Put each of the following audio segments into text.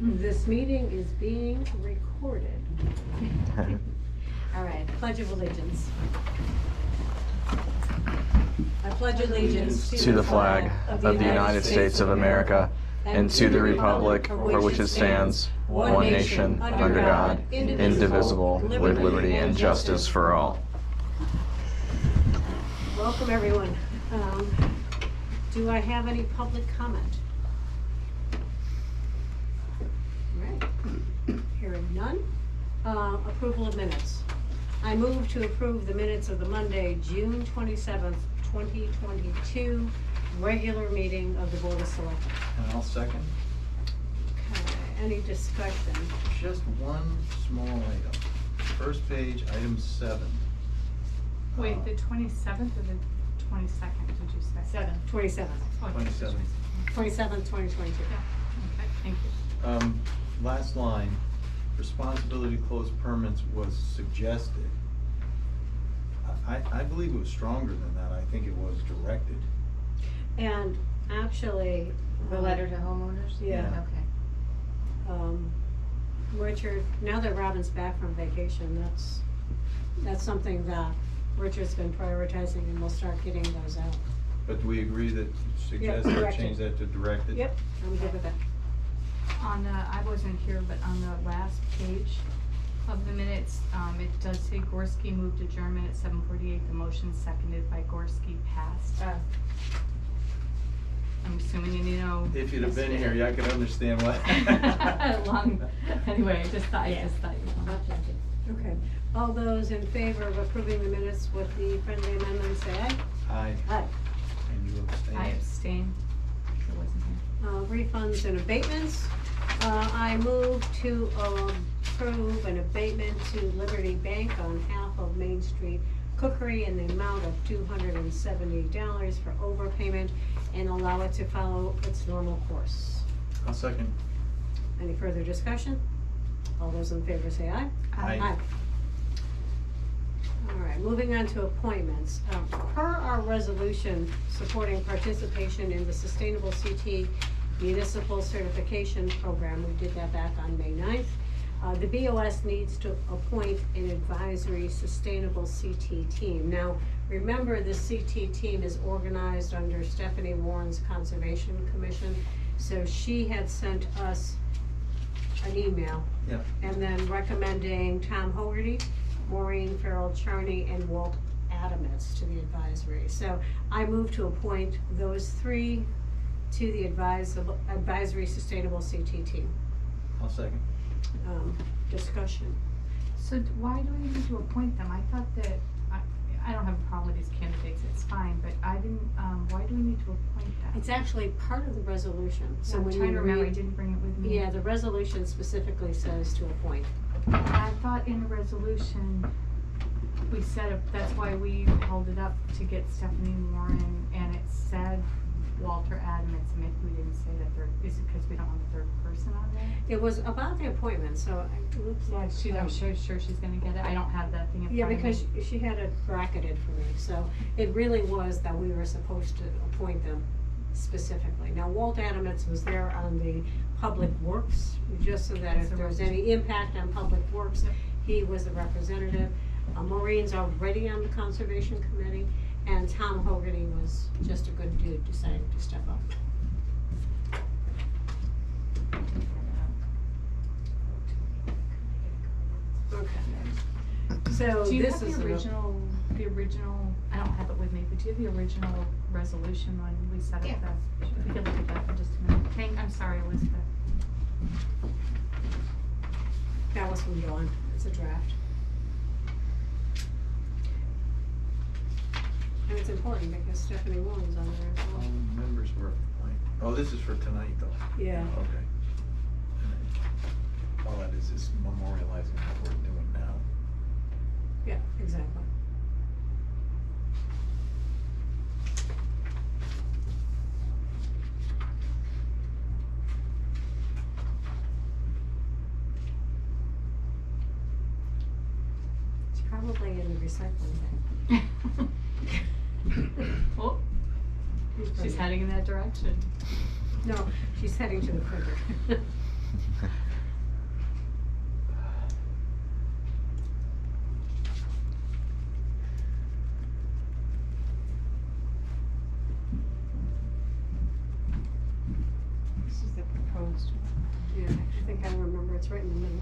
This meeting is being recorded. All right, Pledge of Allegiance. I pledge allegiance To the flag of the United States of America and to the republic for which it stands, one nation, under God, indivisible, with liberty and justice for all. Welcome, everyone. Do I have any public comment? All right, hearing none. Approval of minutes. I move to approve the minutes of the Monday, June 27th, 2022, regular meeting of the Board of Selectmen. And I'll second. Okay, any discussion? Just one small item. First page, item 7. Wait, the 27th or the 22nd, did you say? 27th. Oh, 27th. 27th, 2022. Yeah, okay, thank you. Last line, responsibility to close permits was suggested. I believe it was stronger than that. I think it was directed. And actually. The letter to homeowners? Yeah. Okay. Richard, now that Robin's back from vacation, that's something that Richard's been prioritizing, and we'll start getting those out. But do we agree that suggested, directed. change that to directed? Yep, I'm good with that. On the, I wasn't here, but on the last page of the minutes, it does say Gorski moved adjournment at 7:48. The motion seconded by Gorski passed. I'm assuming you know. If you'd have been here, I could understand why. Anyway, I just thought you I'll change it. Okay, all those in favor of approving the minutes with the friendly amendment, say aye. Aye. Aye. And you abstain? I abstain. I wasn't here. Refunds and abatements. I move to approve an abatement to Liberty Bank on half of Main Street Cookery in the amount of $270 for overpayment and allow it to follow its normal course. I'll second. Any further discussion? All those in favor say aye. Aye. All right, moving on to appointments. Per our resolution supporting participation in the Sustainable CT Municipal Certification Program, we did that back on May 9th. The BOS needs to appoint an advisory sustainable CT team. Now, remember, the CT team is organized under Stephanie Warren's Conservation Commission. So she had sent us an email. Yeah. And then recommending Tom Hogarty, Maureen Farrell-Charney, and Walt Abatements to the advisory. So I move to appoint those three to the advisory sustainable CT team. I'll second. Discussion. So why do we need to appoint them? I thought that, I don't have a problem with these candidates, it's fine, but I didn't, why do we need to appoint them? It's actually part of the resolution. So I'm when trying you to remember, I read, didn't bring it with me. yeah, the resolution specifically says to appoint. I thought in the resolution, we said, that's why we held it up to get Stephanie Warren, and it said Walter Adamants, maybe we didn't say that third, is it because we don't want a third person on there? It was about the appointment, so it looks like. I'm sure she's gonna get it, I don't have that thing in Yeah, front of me. because she had it bracketed for me, so it really was that we were supposed to appoint them specifically. Now, Walt Abatements was there on the Public Works, just so that if there was any impact on Public Works, he was the representative. Maureen's already on the Conservation Committee, and Tom Hogarty was just a good dude deciding to step up. Okay. So Do you this have is the original, I don't have it with me, but do you have the original resolution when we set up Yeah. we can look at that for just a minute. I'm sorry, Elizabeth. that was from Dawn. It's a draft. And it's important because Stephanie Warren's on there as All well. members were appointed. Oh, this is for tonight, though. Yeah. Okay. All that is memorializing what we're doing now. Yeah, exactly. It's probably in the recycling bin. Oh, she's heading in that direction. No, she's heading to the printer. Yeah, I think I remember, it's right in the middle.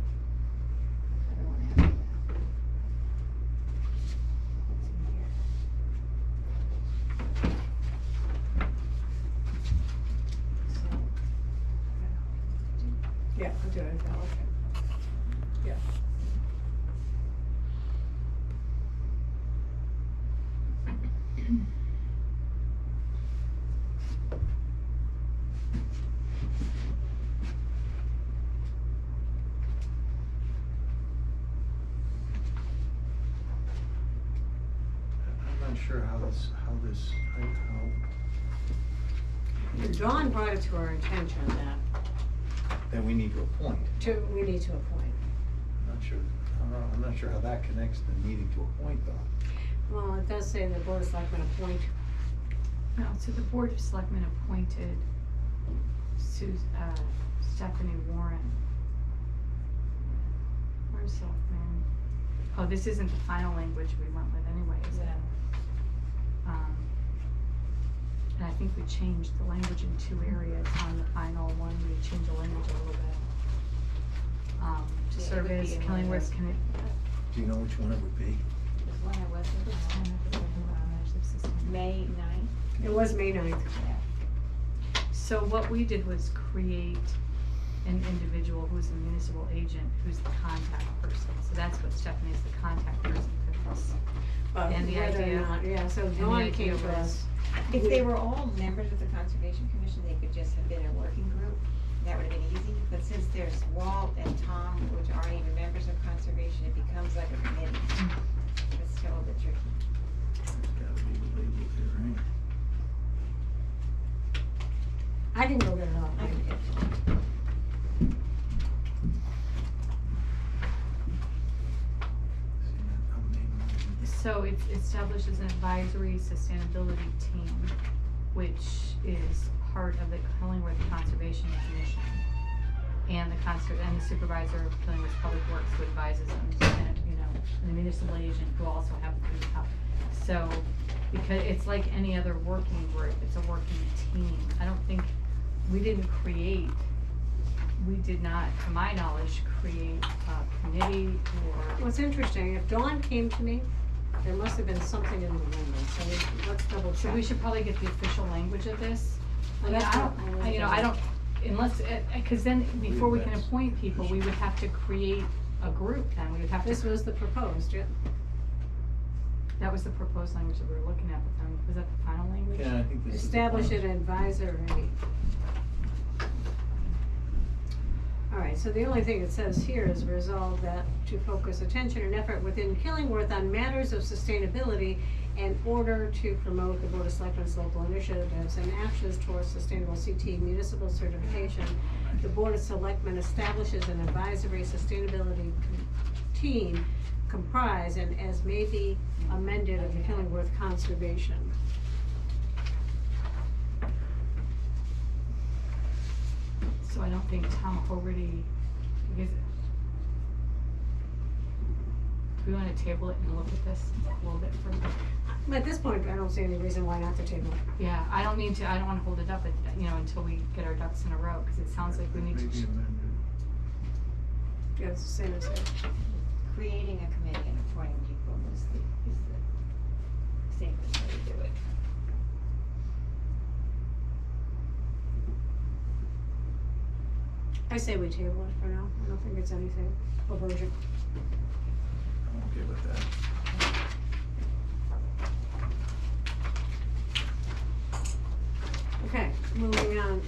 I don't wanna have that. It's in here. So, Yeah, I'll do it, okay. Yeah. I'm not sure how Dawn brought it to our attention that we need to appoint. we need to appoint. I'm not sure how that connects to needing to appoint though. Well, it does say the Board of Selectmen appoint. No, so the Board of Selectmen appointed Stephanie Warren. Where's Selectmen? Oh, this isn't the final language we went with anyway, is it? And I think we changed the language in 2 areas on the final one, we changed the language a little bit. To Yeah, it would serve be as in Killingworth's there. Do you know which one it would be? There's one I wasn't, May 9th. It was May 9th. So what we did was create an individual who's a municipal agent, who's the contact person. So that's what Stephanie's the contact person for this. And the Whether or idea- not, yeah, so the Dawn idea came to was- us. If they were all members of the Conservation Commission, they could just have been a working group. That would have been easy, but since there's Walt and Tom, which aren't even members of Conservation, it becomes like a committee. It's still a bit tricky. It's gotta be labeled here, right? I didn't go there at all. I did. See that? Oh, maybe. So it establishes an advisory sustainability team, which is part of the Killingworth Conservation Commission. And the supervisor of Killingworth Public Works who advises them, and, the municipal agent who also happens to be top. So, because it's like any other working group, it's a working team. I don't think, we did not, to my knowledge, create a committee or. What's interesting, if Dawn came to me, there must have been something in the amendment, so let's double So check. we should probably get the official language of this. I Well, mean, that's I what- don't, I don't, unless, cause then, before we can That's- appoint people, we would have to create a group then, we would have to. This was the proposed, yeah. That was the proposed language that we were looking at, but then, was that the final language? Yeah, I think this is. the Establish one. an advisory. All right, so the only thing it says here is resolve that to focus attention and effort within Killingworth on matters of sustainability in order to promote the Board of Selectmen's local initiatives and actions towards sustainable CT municipal certification. The Board of Selectmen establishes an advisory sustainability team comprised and as may be amended of the Killingworth Conservation. So I don't think Tom Hogarty, because. Do we wanna table it and look at this a little bit further? At this point, I don't see any reason why not to table it. Yeah, I don't wanna hold it up, until we get our ducks in a row, cause it sounds like we need to. Maybe amended. Yeah, it's the same as here. Creating a committee and appointing people is the safest way to do it. I say we table it for now. I don't think it's anything urgent. I'm okay with that. Okay, moving on,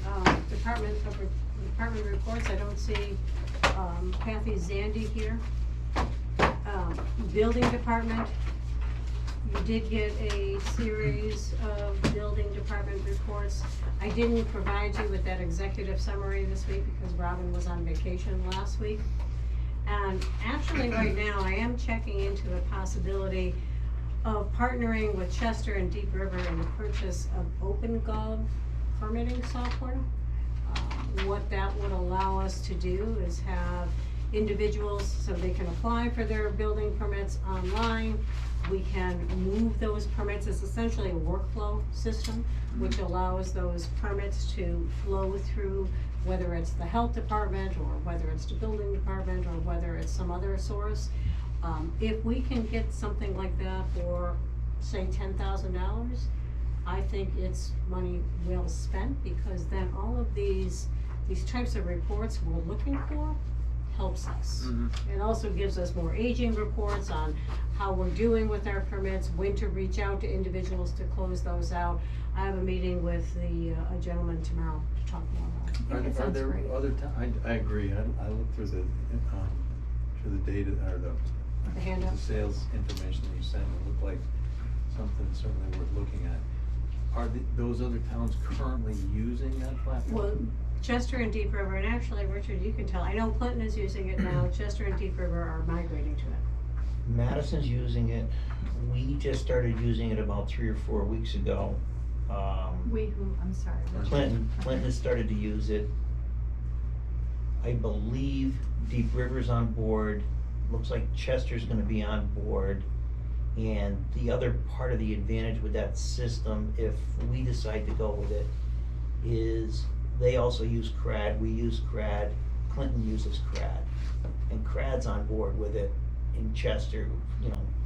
department reports, I don't see, Kathy Zandy here. Building department, you did get a series of building department reports. I didn't provide you with that executive summary this week because Robin was on vacation last week. And actually, right now, I am checking into the possibility of partnering with Chester and Deep River in the purchase of OpenGov permitting software. What that would allow us to do is towns have individuals, so they can apply for their building permits online. We can move those permits. It's essentially a workflow system, which allows those permits to flow through, whether it's the health department, or whether it's the building department, or whether it's some other source. If we can get something like that for, say, $10,000, I think it's money well spent, because then all of these types of reports we're looking for helps us. It also gives us more aging reports on how we're doing with our permits, when to reach out to individuals to close those out. I have a meeting with a gentleman tomorrow to talk more about it. Are there other I agree, I looked through the data, or The handout? the sales information that you sent, it looked like something certainly worth looking at. Are those other towns currently using that platform? Well, Chester and Deep River, and actually, Richard, you can tell, I know Clinton is using it now, Chester and Deep River are migrating to it. Madison's using it. We just started using it about 3 or 4 weeks ago. I'm sorry. Clinton has started to use it. I believe Deep River's on board. Looks like Chester's gonna be on board. And the other part of the advantage with that system, if we decide to go with it, is they also use CRAD, we use CRAD, Clinton uses CRAD. And CRAD's on board with it in Chester,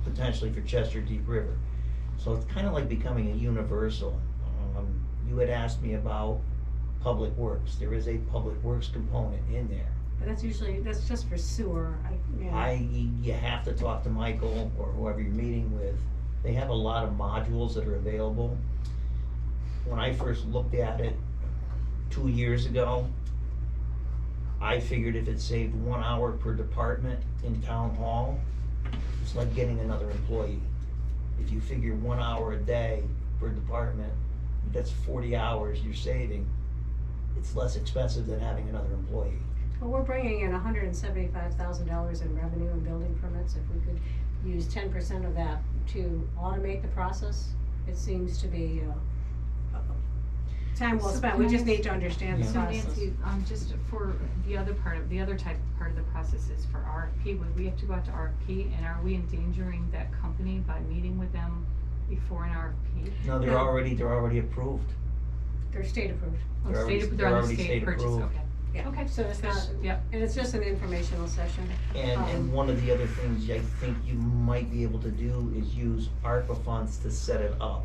potentially for Chester, Deep River. So it's kind of like becoming a universal. You had asked me about Public Works. There is a Public Works component in there. But that's just for sewer, You have to talk to Michael or whoever you're meeting with. They have a lot of modules that are available. When I first looked at it 2 years ago, I figured if it saved 1 hour per department in town hall, it's like getting another employee. If you figure 1 hour a day per department, that's 40 hours you're saving. It's less expensive than having another employee. Well, we're bringing in $175,000 in revenue and building permits. If we could use 10% of that to automate the process, it seems to be time well So spent. can We I just need ask- to understand the So process. Nancy, just for the other part of the process is for RFP, would we have to go out to RFP, and are we endangering that company by meeting with them before an RFP? No, they're No. already approved. They're state approved. Oh, They're already- they're they're on the already state state purchase, approved. okay. Yeah. Okay. So it's not, Yep. and it's just an informational session. And one of the other things I think you might be able to do is use ARPA funds to set it up.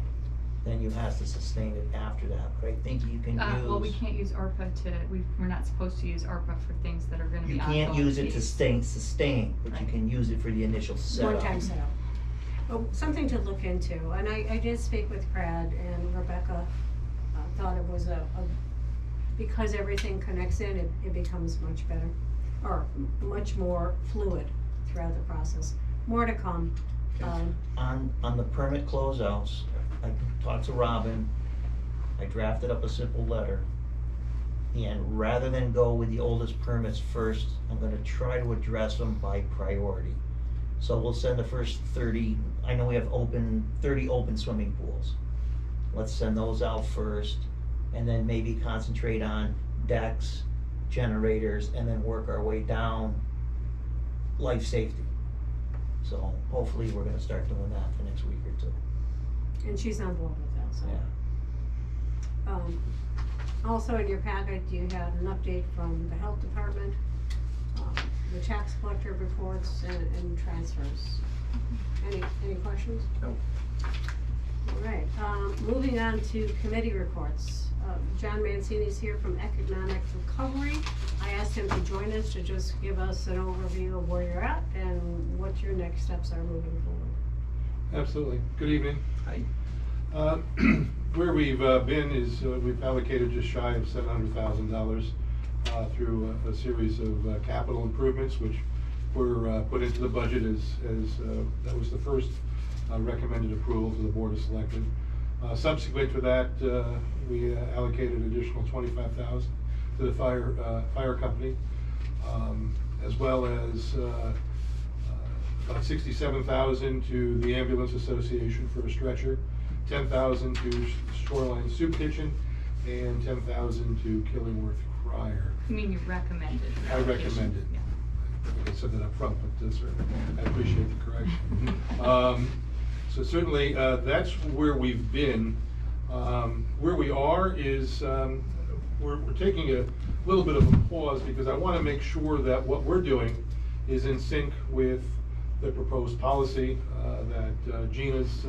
Then you have to sustain it after that, but I think you can use. Well, we can't use ARPA we're not supposed to use ARPA for things that are gonna be You ongoing. can't use it to fees. sustain, but you Right. can use it for the initial setup. One-time setup. Oh, something to look into, and I did speak with Brad, and Rebecca thought it was because everything connects in, it becomes much better, or much more fluid throughout the process. More to come. On the permit closeouts, I talked to Robin, I drafted up a simple letter. And rather than go with the oldest permits first, I'm gonna try to address them by priority. So we'll send the first 30, I know we have 30 open swimming pools. Let's send those out first, and then maybe concentrate on decks, generators, and then work our way down life safety. So hopefully we're gonna start doing that for next week or two. And she's on board with that, so. Yeah. Also in your packet, you had an update from the health department, the tax collector reports and transfers. Any questions? No. All right, moving on to committee reports. John Mancini's here from Economic Recovery. I asked him to join us to just give us an overview of where you're at and what your next steps are moving forward. Absolutely. Good evening. Hi. Where we've been is we've allocated just shy of $700,000 through a series of capital improvements, which were put into the budget as that was the first recommended approval to the Board of Selectmen. Subsequent to that, we allocated an additional $25,000 to the fire company, as well as about $67,000 to the Ambulance Association for a stretcher, $10,000 to Shoreline Soup Kitchen, and $10,000 to Killingworth prior. You mean you recommended? I recommend it. Yeah. I said that up front, but I appreciate the correction. So certainly, that's where we've been. Where we are is, we're taking a little bit of a pause because I want to make sure that what we're doing is in sync with the proposed policy that Gina's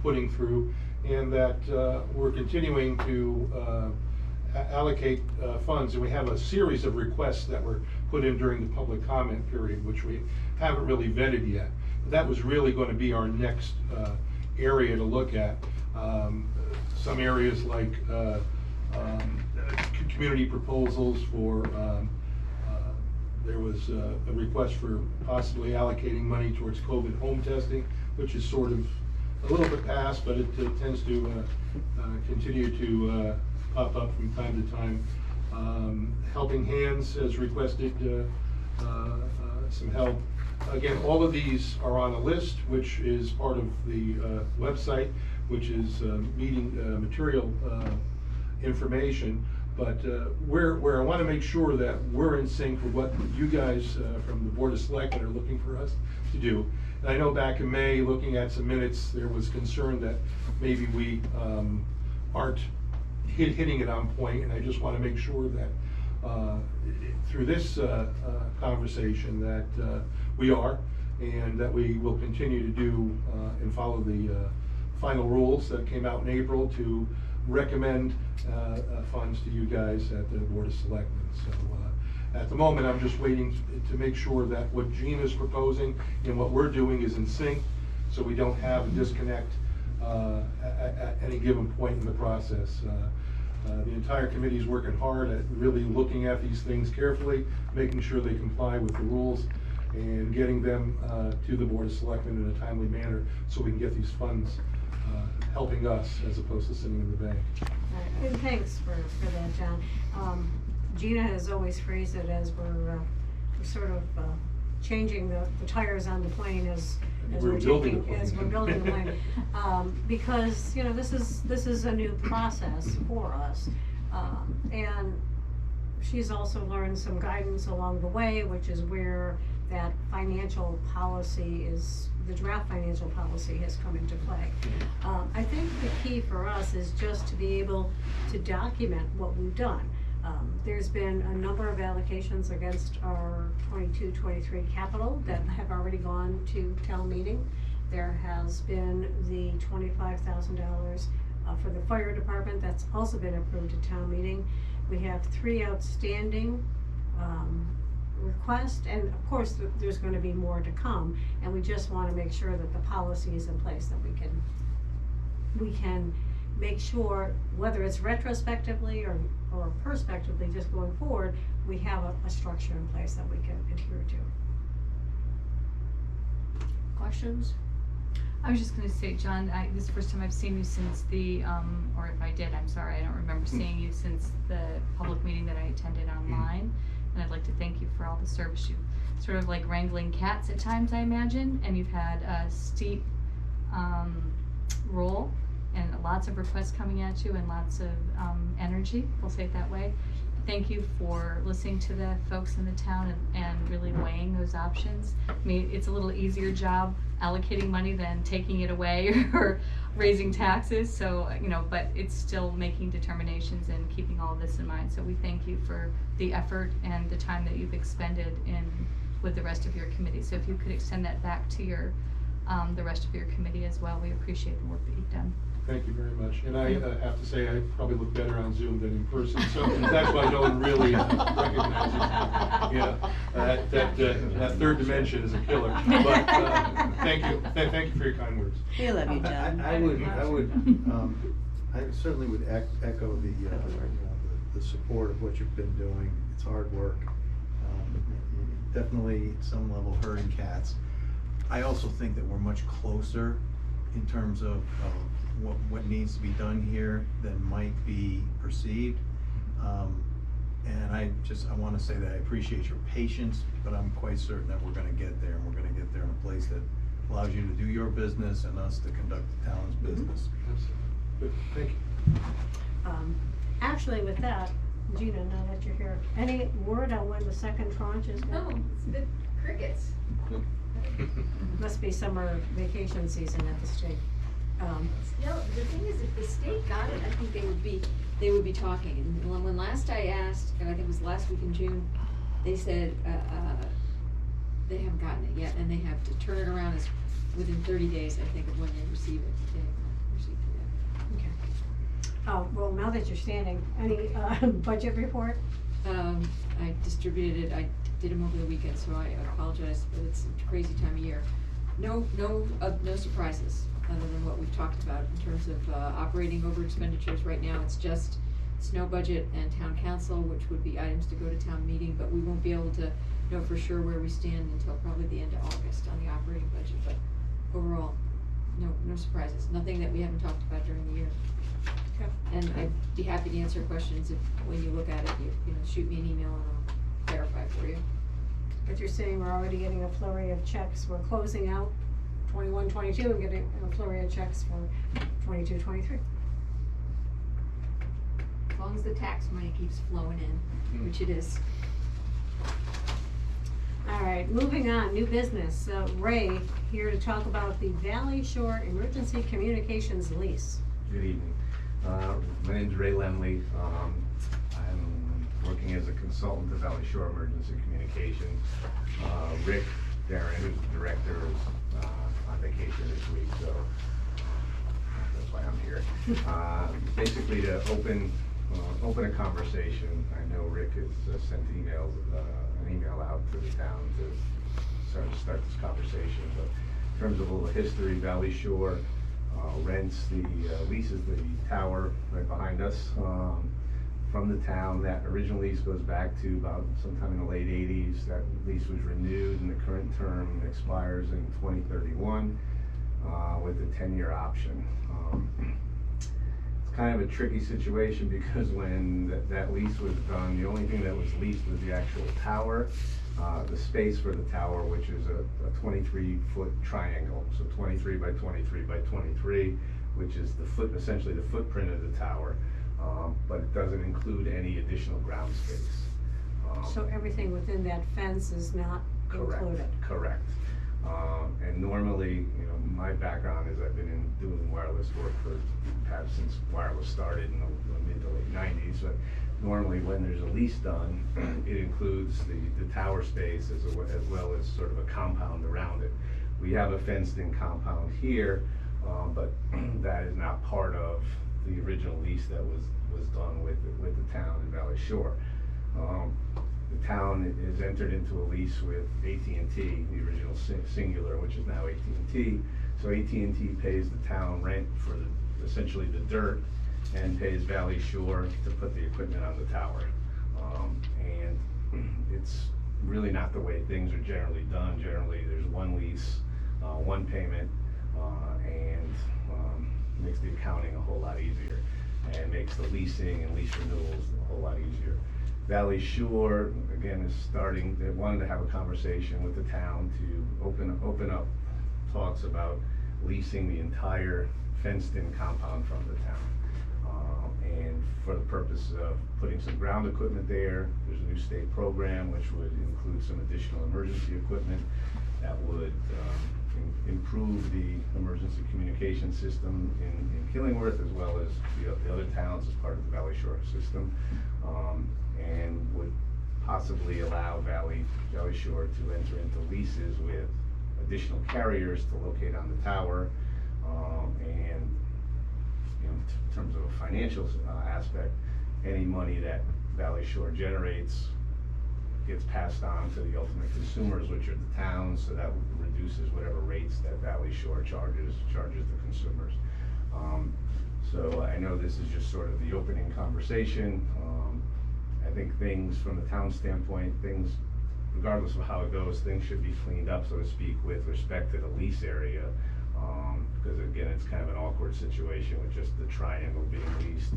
putting through, and that we're continuing to allocate funds. And we have a series of requests that were put in during the public comment period, which we haven't really vetted yet. But that was really going to be our next area to look at. Some areas like community proposals for, there was a request for possibly allocating money towards COVID home testing, which is sort of a little bit past, but it tends to continue to pop up from time to time. Helping Hands has requested some help. Again, all of these are on a list, which is part of the website, which is meeting material information. But where I want to make sure that we're in sync with what you guys from the Board of Selectmen are looking for us to do. And I know back in May, looking at some minutes, there was concern that maybe we aren't hitting it on point, and I just want to make sure that through this conversation that we are, and that we will continue to do and follow the final rules that came out in April to recommend funds to you guys at the Board of Selectmen. So at the moment, I'm just waiting to make sure that what Gene is proposing and what we're doing is in sync, so we don't have a disconnect at any given point in the process. The entire committee is working hard at really looking at these things carefully, making sure they comply with the rules, and getting them to the Board of Selectmen in a timely manner so we can get these funds helping us as opposed to sitting in the bank. And thanks for that, John. Gina has always phrased it as we're sort of changing the tires on the plane as we're building the plane. Because, you know, this is a new process for us. And she's also learned some guidance along the way, which is where that financial policy is, the draft financial policy has come into play. I think the key for us is just to be able to document what we've done. There's been a number of allocations against our 22-23 capital that have already gone to town meeting. There has been the $25,000 for the fire department that's also been approved at town meeting. We have 3 outstanding requests, and of course there's going to be more to come, and we just want to make sure that the policy is in place, that we can make sure, whether it's retrospectively or prospectively, just going forward, we have a structure in place that we can adhere to. Questions? I was just gonna say, John, this is the first time I've seen you since the, or if I did, I'm sorry, I don't remember seeing you since the public meeting that I attended online. And I'd like to thank you for all the service. You've sort of like wrangling cats at times, I imagine, and you've had a steep role and lots of requests coming at you and lots of energy, we'll say it that way. Thank you for listening to the folks in the town and really weighing those options. I mean, it's a little easier job allocating money than taking it away or raising taxes, so, you know, but it's still making determinations and keeping all of this in mind. So we thank you for the effort and the time that you've expended with the rest of your committee. So if you could extend that back to your the rest of your committee as well, we appreciate the work that you've done. Thank you very much. And I have to say, I probably look better on Zoom than in person, so that's why no one really recognizes me. Yeah, that third dimension is a killer. But thank you for your kind words. We love you, John. I certainly would echo the support of what you've been doing. It's hard work. Definitely at some level herding cats. I also think that we're much closer in terms of what needs to be done here than might be perceived. And I want to say that I appreciate your patience, but I'm quite certain that we're going to get there, and we're going to get there in a place that allows you to do your business and us to conduct the town's business. Absolutely. Thank you. Actually, with that, Gina, now that you're here, any word on when the second tranche is No, going? it's been crickets. Must be summer vacation season at the state. No, the thing is, if the state got it, I think they would be talking. And when last I asked, and I think it was last week in June, they said, they haven't gotten it yet, and they have to turn it around as within 30 days, I think, of when they receive it. They haven't received it yet. Okay. Well, now that you're standing, any, budget report? I distributed it, I did them over the weekend, so I apologize, but it's a crazy time of year. No surprises, other than what we've talked about in terms of, operating over expenditures. Right now, it's just snow budget and town council, which would be items to go to town meeting, but we won't be able to know for sure where we stand until probably the end of August on the operating budget, but overall, no surprises, nothing that we haven't talked about during the year. Okay. And I'd be happy to answer questions if, when you look at it, you know, shoot me an email and I'll clarify for you. But you're saying we're already getting a flurry of checks, we're closing out 21-22 and getting a flurry of checks for 22-23. As long as the tax money keeps flowing in, which it is. All right, moving on, new business. Ray, here to talk about the Valley Shore Emergency Communications lease. Good evening. My name's Ray Lemley. I'm working as a consultant to Valley Shore Emergency Communications. Rick Darren, who's the director, is on vacation this week, so that's why I'm here. Basically to open a conversation. I know Rick has sent an email out to the town to start this conversation, but in terms of a little history, Valley Shore leases the tower right behind us from the town. That original lease goes back to about sometime in the late 80s. That lease was renewed and the current term expires in 2031 with a 10-year option. It's kind of a tricky situation because when that lease was done, the only thing that was leased was the actual tower, the space for the tower, which is a 23-foot triangle, so 23 by 23 by 23, which is essentially the footprint of the tower, but it doesn't include any additional ground space. So everything within that fence is not included? Correct. And normally, my background is I've been doing wireless work since wireless started in the mid to late 90s, but normally when there's a lease done, it includes the tower space as well as sort of a compound around it. We have a fenced-in compound here, but that is not part of the original lease that was done with the town in Valley Shore. The town is entered into a lease with AT&T, the original Singular, which is now AT&T. So AT&T pays the town rent for essentially the dirt and pays Valley Shore to put the equipment on the tower. And it's really not the way things are generally done. Generally, there's one lease, one payment, and makes the accounting a whole lot easier and makes the leasing and lease renewals a whole lot easier. Valley Shore, again, is starting, they wanted to have a conversation with the town to open up talks about leasing the entire fenced-in compound from the town. And for the purpose of putting some ground equipment there, there's a new state program which would include some additional emergency equipment that would improve the emergency communication system in Killingworth as well as the other towns as part of the Valley Shore system, and would possibly allow Valley Shore to enter into leases with additional carriers to locate on the tower, and in terms of a financial aspect, any money that Valley Shore generates gets passed on to the ultimate consumers, which are the towns, so that reduces whatever rates that Valley Shore charges the consumers. So I know this is just sort of the opening conversation. I think things from the town standpoint, regardless of how it goes, things should be cleaned up, so to speak, with respect to the lease area. Because again, it's kind of an awkward situation with just the triangle being leased.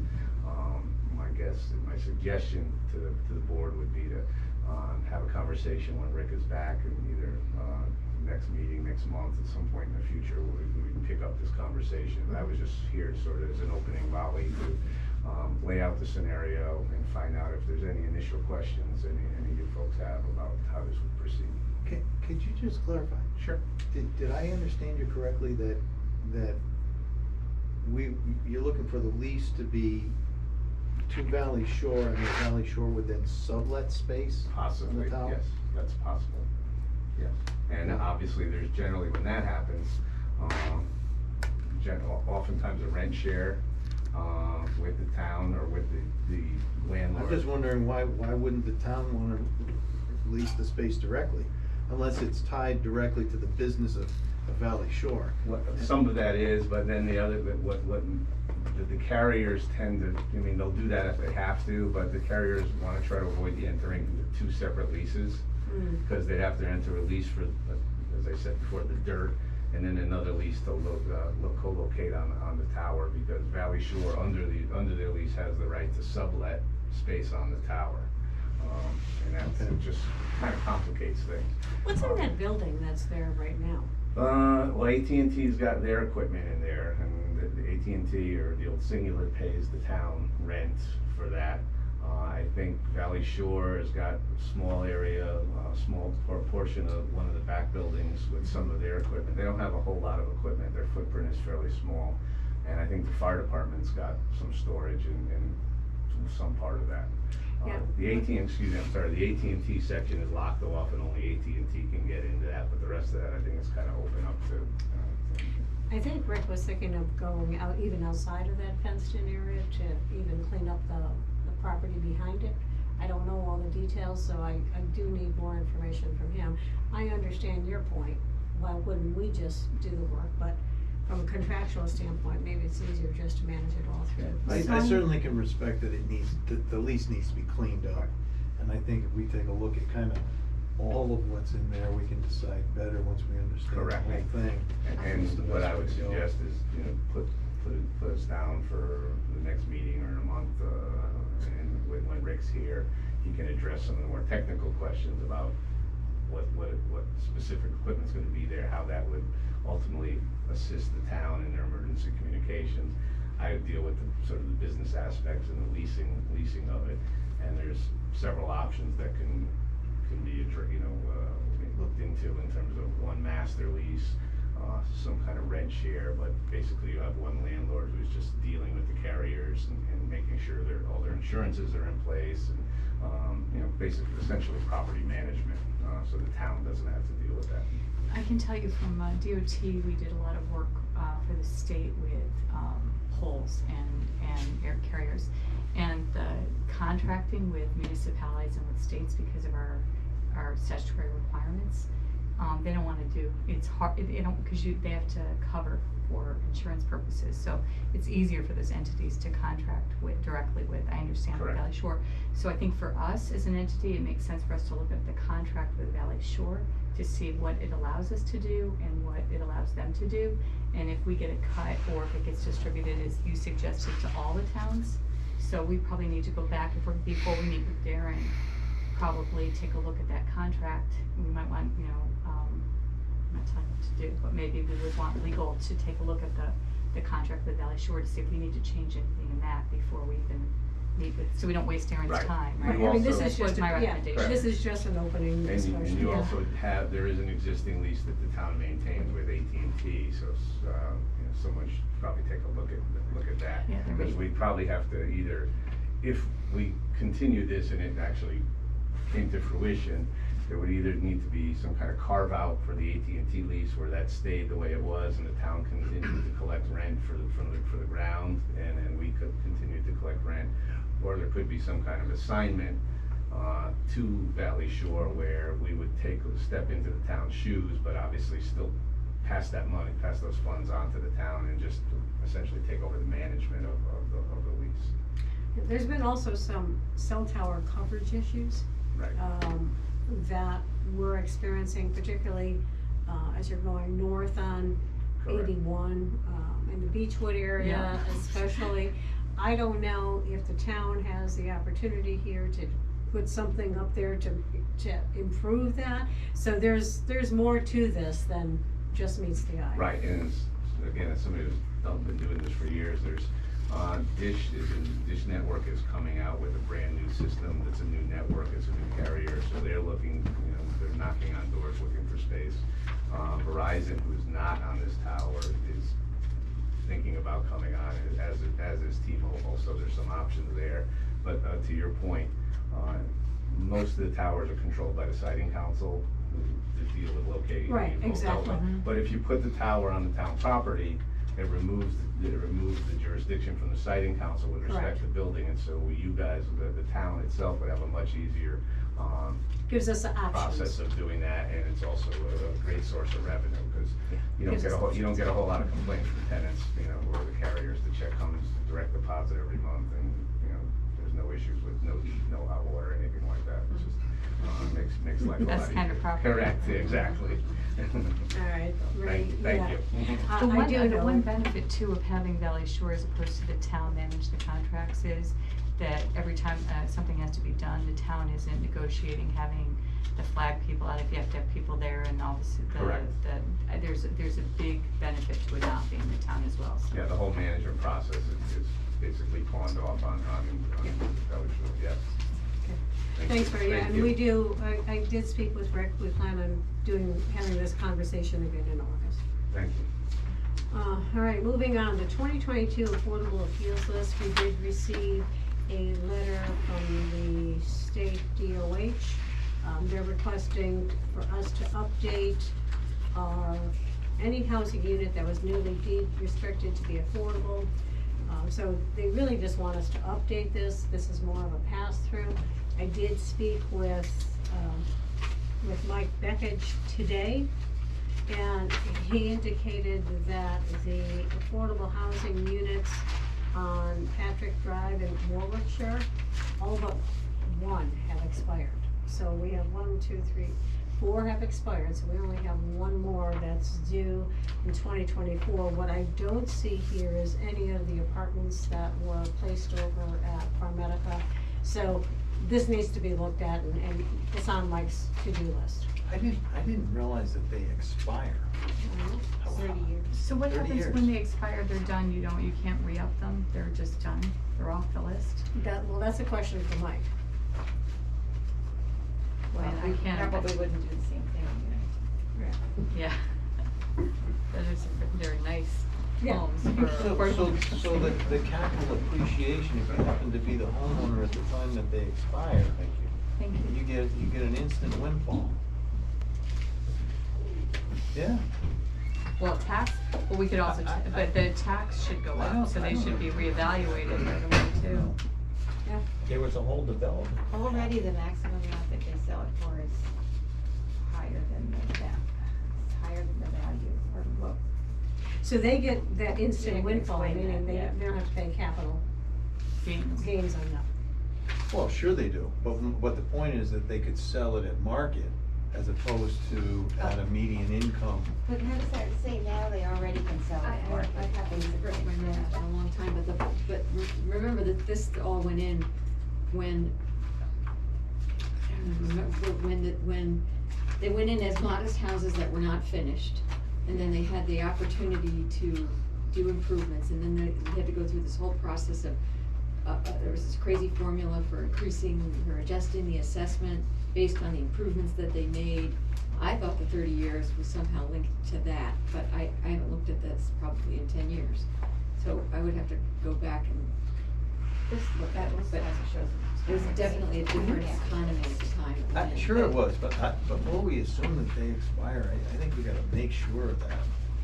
My suggestion to the board would be to have a conversation when Rick is back, and either next meeting, next month, at some point in the future, we can pick up this conversation. But I was just here sort of as an opening volley to lay out the scenario and find out if there's any initial questions any of you folks have about how this would proceed. Could you just clarify? Sure. Did I understand you correctly that you're looking for the lease to be to Valley Shore, and the Valley Shore would then sublet space on Possibly, the tower? yes, that's possible, yes. And obviously, there's generally, when that happens, oftentimes a rent share with the town or with the landlord. I'm just wondering why wouldn't the town wanna lease the space directly? Unless it's tied directly to the business of Valley Shore. Some of that is, but then the other, the carriers tend to, I mean, they'll do that if they have to, but the carriers wanna try to avoid the entering into two separate leases. Because they'd have to enter a lease for, as I said before, the dirt, and then another lease to co-locate on the tower, because Valley Shore, under their lease, has the right to sublet space on the tower. And that just kinda complicates things. What's in that building that's there right now? Well, AT&T's got their equipment in there, and the AT&T, or the old Singular, pays the town rent for that. I think Valley Shore has got a small area, a small portion of one of the back buildings with some of their equipment. They don't have a whole lot of equipment, their footprint is fairly small. And I think the fire department's got some storage in some part of that. Yeah. The AT&T section is locked off and only AT&T can get into that, but the rest of that, I think, is kind of open up to. I think Rick was thinking of going out, even outside of that fenced-in area, to even clean up the property behind it. I don't know all the details, so I do need more information from him. I understand your point, why wouldn't we just do the work, but from a contractual standpoint, maybe it's easier just to manage it all through. I certainly can respect that the lease needs to be cleaned up. And I think if we take a look at kind of all of what's in there, we can decide better once we understand the Correct. whole thing. And what I would suggest is, put us down for the next meeting or in a month, and when Rick's here, he can address some of the more technical questions about what specific equipment's gonna be there, how that would ultimately assist the town in their emergency communications. I would deal with the sort of the business aspects and the leasing of it, and there's several options that can be looked into in terms of one master lease, some kind of rent share, but basically you have one landlord who's just dealing with the carriers and making sure all their insurances are in place, and basically essentially property management, so the town doesn't have to deal with that. I can tell you from DOT, we did a lot of work for the state with poles and air carriers, and the contracting with municipalities and with states, because of our statutory requirements, they don't want to do. It's hard. Because they have to cover for insurance purposes. So it's easier for those entities to contract directly with. I understand with Valley Shore. So I think for us as an entity, it makes sense for us to look at the contract with Valley Shore to see what it allows us to do and what it allows them to do. And if we get a cut, or if it gets distributed, as you suggested, to all the towns. So we probably need to go back before we meet with Darren, probably take a look at that contract. We might want, I'm not telling you what to do, but maybe we would want legal to take a look at the contract with Valley Shore to see if we need to change anything in that before we even meet with, so we don't waste Darren's time, right? You I mean, this also- is just, my recommendation. this is just an opening discussion. And you also there is an existing lease that the town maintains with AT&T, so someone should probably take a look at that. Yeah, there Because may- we probably have to either, if we continue this and it actually came to fruition, there would either need to be some kind of carve out for the AT&T lease where that stayed the way it was and the town continued to collect rent for the ground, and we could continue to collect rent, or there could be some kind of assignment to Valley Shore where we would step into the town's shoes, but obviously still pass those funds on to the town and just essentially take over the management of the lease. There's been also some cell tower coverage issues. Right. That we're experiencing, particularly as you're going north on Correct. 81, in the Beechwood area Yeah. especially. I don't know if the town has the opportunity here to put something up there to improve that. So there's more to this than just meets the eye. Right, and again, as somebody who's been doing this for years, there's Dish Network is coming out with a brand new system that's a new network, it's a new carrier, so they're looking, they're knocking on doors looking for space. Verizon, who's not on this tower, is thinking about coming on, as is T-Mobile, so there's some options there. But to your point, most of the towers are controlled by the siting council, who deal with locating. Right, people. exactly. But if you put the tower on the town property, it removes the jurisdiction from the siting council with respect Correct. to building, and so you guys, the town itself would have a much easier, Gives us the process options. of doing that, and it's also a great source of revenue, because you don't Gives get us you don't get a whole lot of complaints from tenants, or the carriers. The check comes direct deposit every month, and, there's no issues with no heat, no hot water, anything like that. It's just, makes life a lot That's easier. kind of proper. Correct, exactly. All right, right, Thank yeah. you. I The do the know. one benefit too of having Valley Shore as opposed to the town manage the contracts is that every time something has to be done, the town isn't negotiating, having the flag people out if you have to have people there and all this. Correct. There's a big benefit to it not being the town as well, so. Yeah, the whole management process is basically pawned off on Valley Shore, yes. Thanks, Barry, yeah, Thank and you. we do, I did speak with Rick, we plan on having this conversation again in August. Thank you. All right, moving on, the 2022 Affordable Appeals List, we did receive a letter from the state DOH. They're requesting for us to update any housing unit that was newly deed restricted to be affordable. So they really just want us to update this. This is more of a pass-through. I did speak with Mike Beckage today, and he indicated that the affordable housing units on Patrick Drive in Warwickshire, all but one have expired. So we have 4 have expired, so we only have one more that's due in 2024. What I don't see here is any of the apartments that were placed over at PharMedica. So this needs to be looked at, and it's on Mike's to-do list. I didn't realize that they expire. 30 years. So what 30 happens years. when they expire, they're done, you can't re-up them, they're just done, they're off the list? Well, that's a question for Mike. Well, I can't. Probably wouldn't do the same thing, Yeah. They're nice Yeah. homes for affordable. So the capital appreciation, if you happen to be the homeowner at the time that they expire, Thank you. you get an instant windfall. Yeah. Well, we could also, but the tax should go I know, up, so I they know. should be reevaluated right away too. There was a whole development. Already the maximum amount that they sell it for is higher than the value, or what? So they get that Yeah, instant you can windfall, explain meaning that, yeah. they don't have to pay capital gains on that. Well, sure they do, but the point is that they could sell it at market as opposed to at a median income. But how does that say now they already can sell it at market? I've had things that written my notes for a long time, but remember that this all went in when, I don't remember, when they went in as modest houses that were not finished, and then they had the opportunity to do improvements, and then they had to go through this whole process of, there was this crazy formula for increasing or adjusting the assessment based on the improvements that they made. I thought the 30 years was somehow linked to that, but I haven't looked at this probably in 10 years. So I would have to go back and, That list also shows. it was definitely a different economy at the time. I'm sure it was, but before we assume that they expire, I think we gotta make sure of that.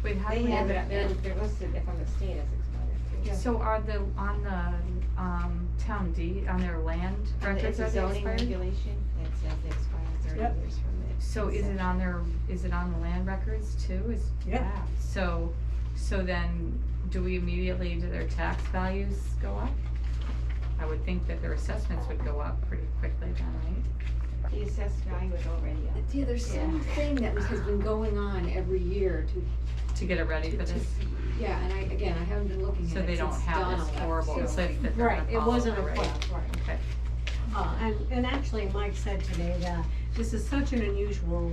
Wait, how do They we, have it, they're listed from the state as expired too. so are on the town deed, on their land And records, it's are a they zoning expired? regulation, it says they expire 30 Yep. years from it. So is it on the land records too? Yeah. So then, do their tax values go up? I would think that their assessments would go up pretty quickly then, right? The assessed value is already up. Yeah, there's something that has been going on every year To get it ready for this? yeah, and I haven't been looking at it So they don't since have Donna this left, horrible so- cliff that they're Right, gonna it follow wasn't a already. cliff, right. Okay. And actually, Mike said today that this is such an unusual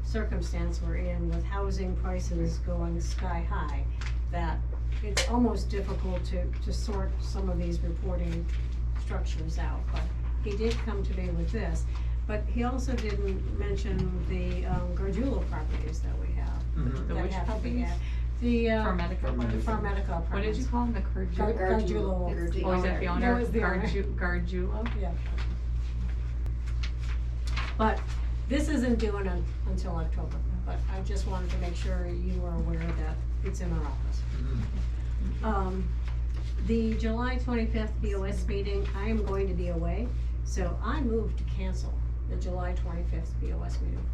circumstance we're in with housing prices going sky high, that it's almost difficult to sort some of these reporting structures out, but he did come today with this. But he also didn't mention the Gargiulo properties that we have. Mhm. The that which have to be properties? added. The, Farmedica. the Farmedica apartments. What did you call them, the Gargiulo. Gargiulo? It's the Oh, is that the owner? No, it's the owner. Gargiulo? Yeah. But this isn't due until October, but I just wanted to make sure you were aware that it's in our office. Mhm. The July 25th BOS meeting, I am going to be away, so I moved to cancel the July 25th BOS meeting.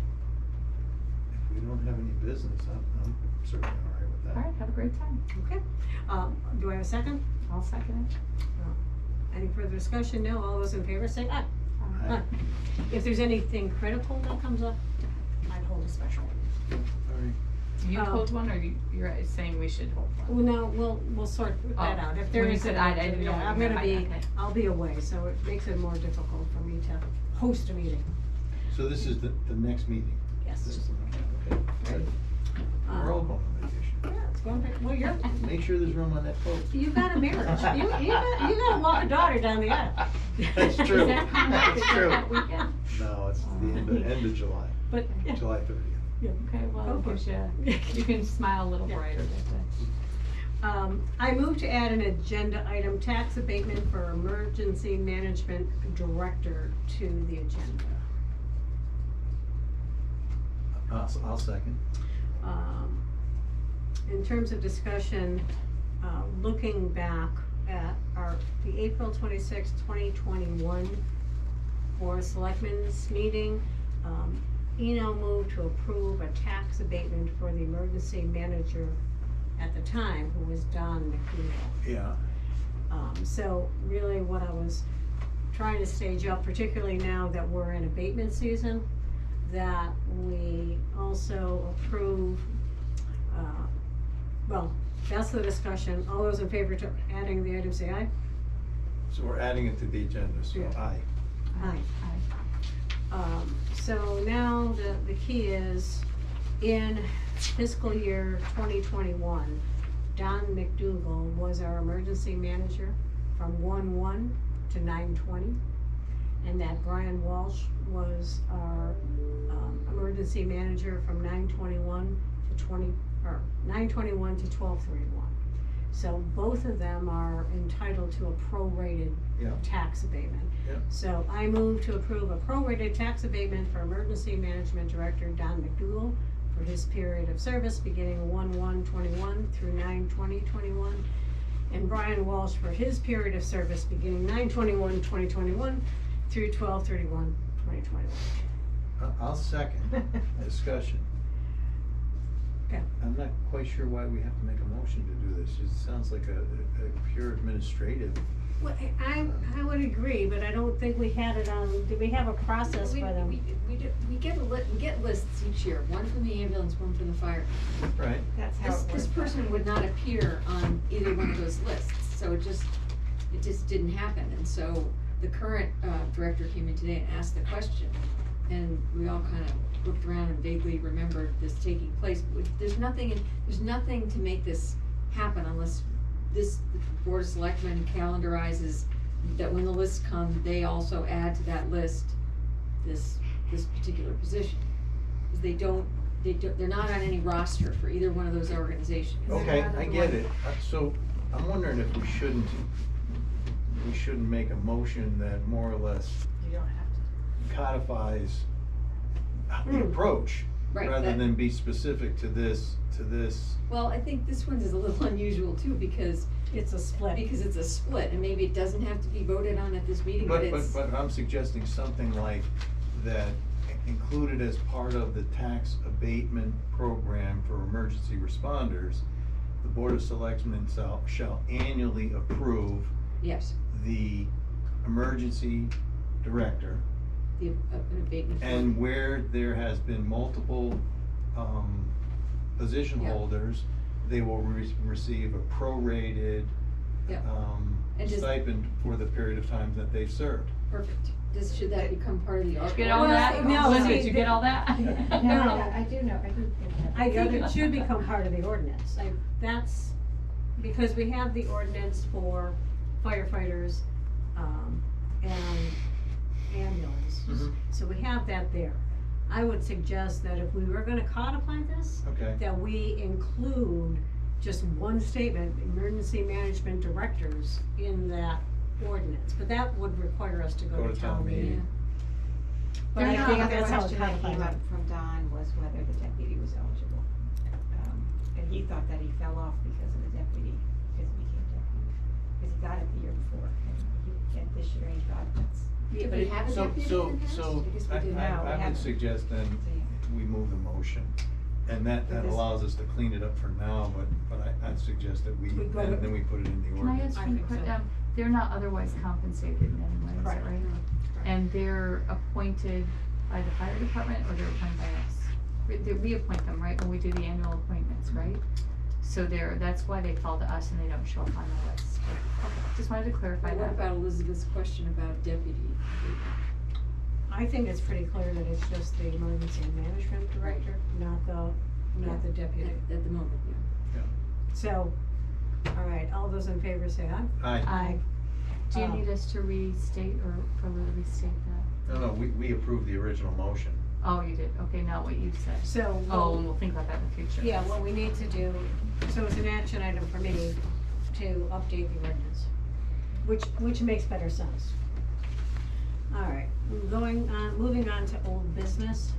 If we don't have any business, I'm certainly all right with that. All right, have a great time. Okay, do I have a second? I'll second it. Any further discussion? No, all those in favor say aye. Aye. If there's anything critical that comes up, I'd hold a special. All right. You Oh. hold one, or you're saying we should hold one? Well, no, we'll sort that out. If there When you is, said I didn't know yeah, what you I'm meant gonna by be, that. I'll be away, so it makes it more difficult for me to host a meeting. So this is the next meeting? Yes. This is, okay, good. We're all going on vacation. Yeah, it's going back, well, you're, Make sure there's room on that boat. you got a marriage. You gotta walk a daughter down the aisle. That's true. Is that coming up? That's Is that true. that weekend? No, it's the end of July, But, yeah. July 30th. Yeah. Okay, well, it Okay. gives you, you can smile a little Yeah. brighter that day. I move to add an agenda item, tax abatement for emergency management director to the agenda. I'll second. In terms of discussion, looking back at the April 26, 2021 BOS Selectmen's meeting, Eno moved to approve a tax abatement for the emergency manager at the time, who was Don McNeil. Yeah. So really what I was trying to stage up, particularly now that we're in abatement season, that we also approve, well, that's the discussion. All those in favor to adding the item say aye. So we're adding it to the agenda, so Yeah. aye. Aye. So now the key is, in fiscal year 2021, Don McDougal was our emergency manager from 1/1 to 9/20. And that Brian Walsh was our, emergency manager from 9/21 to 9/21 to 12/31. So both of them are entitled to a prorated Yeah. tax abatement. Yeah. So I move to approve a prorated tax abatement for Emergency Management Director Don McDougal for his period of service beginning 1/1/21 through 9/20/21, and Brian Walsh for his period of service beginning 9/21/2021 through 12/31/2021. I'll second. Discussion. Okay. I'm not quite sure why we have to make a motion to do this. It sounds like a pure administrative. Well, I would agree, but I don't think we had it on, did we have a process for them? We get lists each year, one from the ambulance, one from the fire. Right. That's how it works. This person would not appear on either one of those lists, so it just didn't happen. And so the current director came in today and asked the question, and we all kind of looked around and vaguely remembered this taking place. There's nothing to make this happen unless the Board of Selectmen calendarizes that when the lists come, they also add to that list this particular position. 'Cause they're not on any roster for either one of those organizations. Okay, I get it. So I'm wondering if we shouldn't make a motion that more or less You don't have to. codifies the approach, Right, rather that- than be specific to this. Well, I think this one is a little unusual too, because It's a split. it's a split, and maybe it doesn't have to be voted on at this meeting, but it's. But I'm suggesting something like that included as part of the tax abatement program for emergency responders, the Board of Selectmen shall annually approve Yes, the emergency director, an abatement. for- and where there has been multiple, position Yeah. holders, they will receive a prorated, Yeah. And does- stipend for the period of time that they've served. Perfect. Should that become part of the article? Did you get all Well, that? no, Linda, see, did you get all that? I do know, I do think that. I think it should become part of the ordinance. That's, because we have the ordinance for firefighters, and ambulance. Mhm. So we have that there. I would suggest that if we were gonna codify this, Okay. that we include just one statement, emergency management directors, in that ordinance, but that would require us to go to town meeting. But The I think other that's how it's question that codified. came up from Don was whether the deputy was eligible. And he thought that he fell off because of the deputy, because he became deputy. Because he got it the year before, and he, and this year he thought that's, Yeah, Did but we it- have a So, deputy so, in the past? so, I guess we I, did. No, we I would haven't. suggest then we move the motion. And that But this- allows us to clean it up for now, but I'd suggest that we, We go to- then we put it in the Can I ordinance. ask I you, think so. they're not otherwise compensated in any way, is that Correct. right? And they're appointed by the fire department or they're appointed by us? We appoint them, right, when we do the annual appointments, right? So that's why they fall to us and they don't show up on the list. Okay, just wanted to clarify But what that. about Elizabeth's question about deputy? I think it's pretty clear that it's just the emergency management director, not the deputy. At the moment, yeah. So, all right, all those in favor say aye. Aye. Aye. Do you need us to restate or further restate that? No, we approved the original motion. Oh, you did, okay, not what you said. So. Oh, and we'll think about that in the future. Yeah, what we need to do, so it's an action item for me to update the ordinance, which makes better sense. All right, moving on to old business,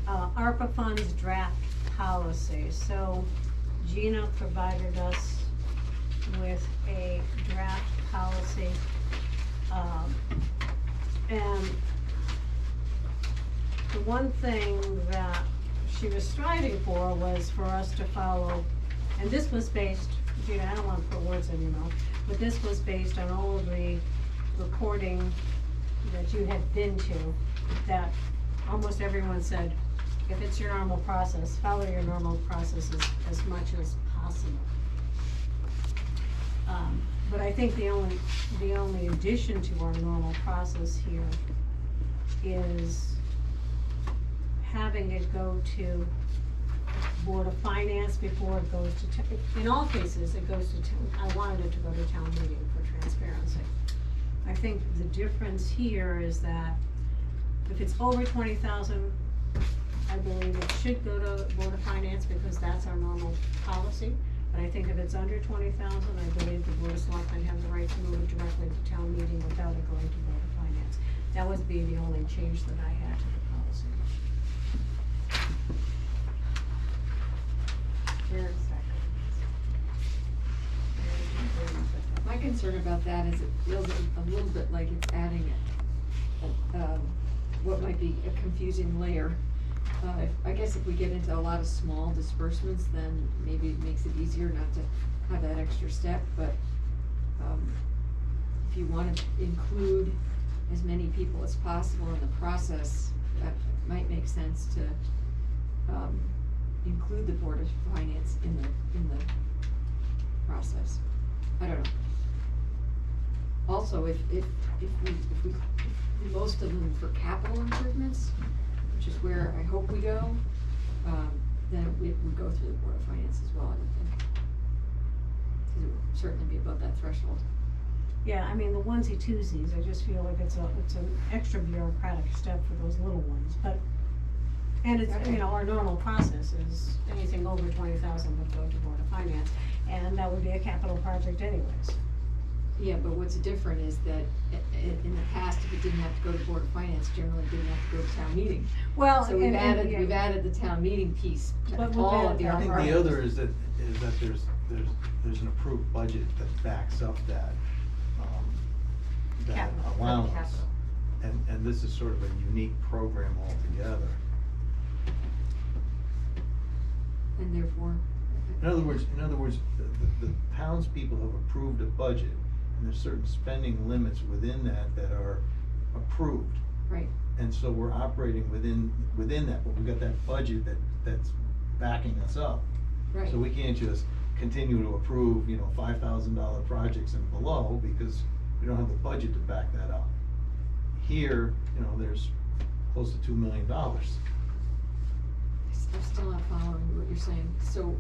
ARPA funds draft policy. So Gina provided us with a draft policy, and the one thing that she was striving for was for us to follow, and this was based, Gina, I don't wanna put words in your mouth, but this was based on all of the reporting that you had been to, that almost everyone said, if it's your normal process, follow your normal processes as much as possible. But I think the only addition to our normal process here is having it go to Board of Finance before it goes to, in all cases, it goes to I wanted it to go to town meeting for transparency. I think the difference here is that if it's over 20,000, I believe it should go to Board of Finance because that's our normal policy. But I think if it's under 20,000, I believe the Board of Selectmen have the right to move it directly to town meeting without it going to Board of Finance. That would be the only change that I had to the policy. My concern about that is it feels a little bit like it's adding what might be a confusing layer. I guess if we get into a lot of small disbursements, then maybe it makes it easier not to have that extra step, but if you wanna include as many people as possible in the process, that might make sense to include the Board of Finance in the process. I don't know. Also, if we do most of them for capital improvements, which is where I hope we go, then it would go through the Board of Finance as well, I would think. 'Cause it would certainly be above that threshold. Yeah, I mean, the onesie-twosies, I just feel like it's an extra bureaucratic step for those little ones, but, and it's, you know, our normal process is anything over 20,000 would go to Board of Finance, and that would be a capital project anyways. Yeah, but what's different is that in the past, if it didn't have to go to Board of Finance, generally it didn't have to go to town meeting. Well, So we've yeah. added the town meeting piece to But we've all of added the that I think ARPA. the other is that there's an approved budget that backs up that Capital, allowance. capital. And this is sort of a unique program altogether. And therefore. In other words, the townspeople have approved a budget, and there's certain spending limits within that are approved. Right. And so we're operating within that, but we've got that budget that's backing us up. Right. So we can't just continue to approve, $5,000 projects and below, because we don't have the budget to back that up. Here, there's close to $2 million. I'm still not following what you're saying, so,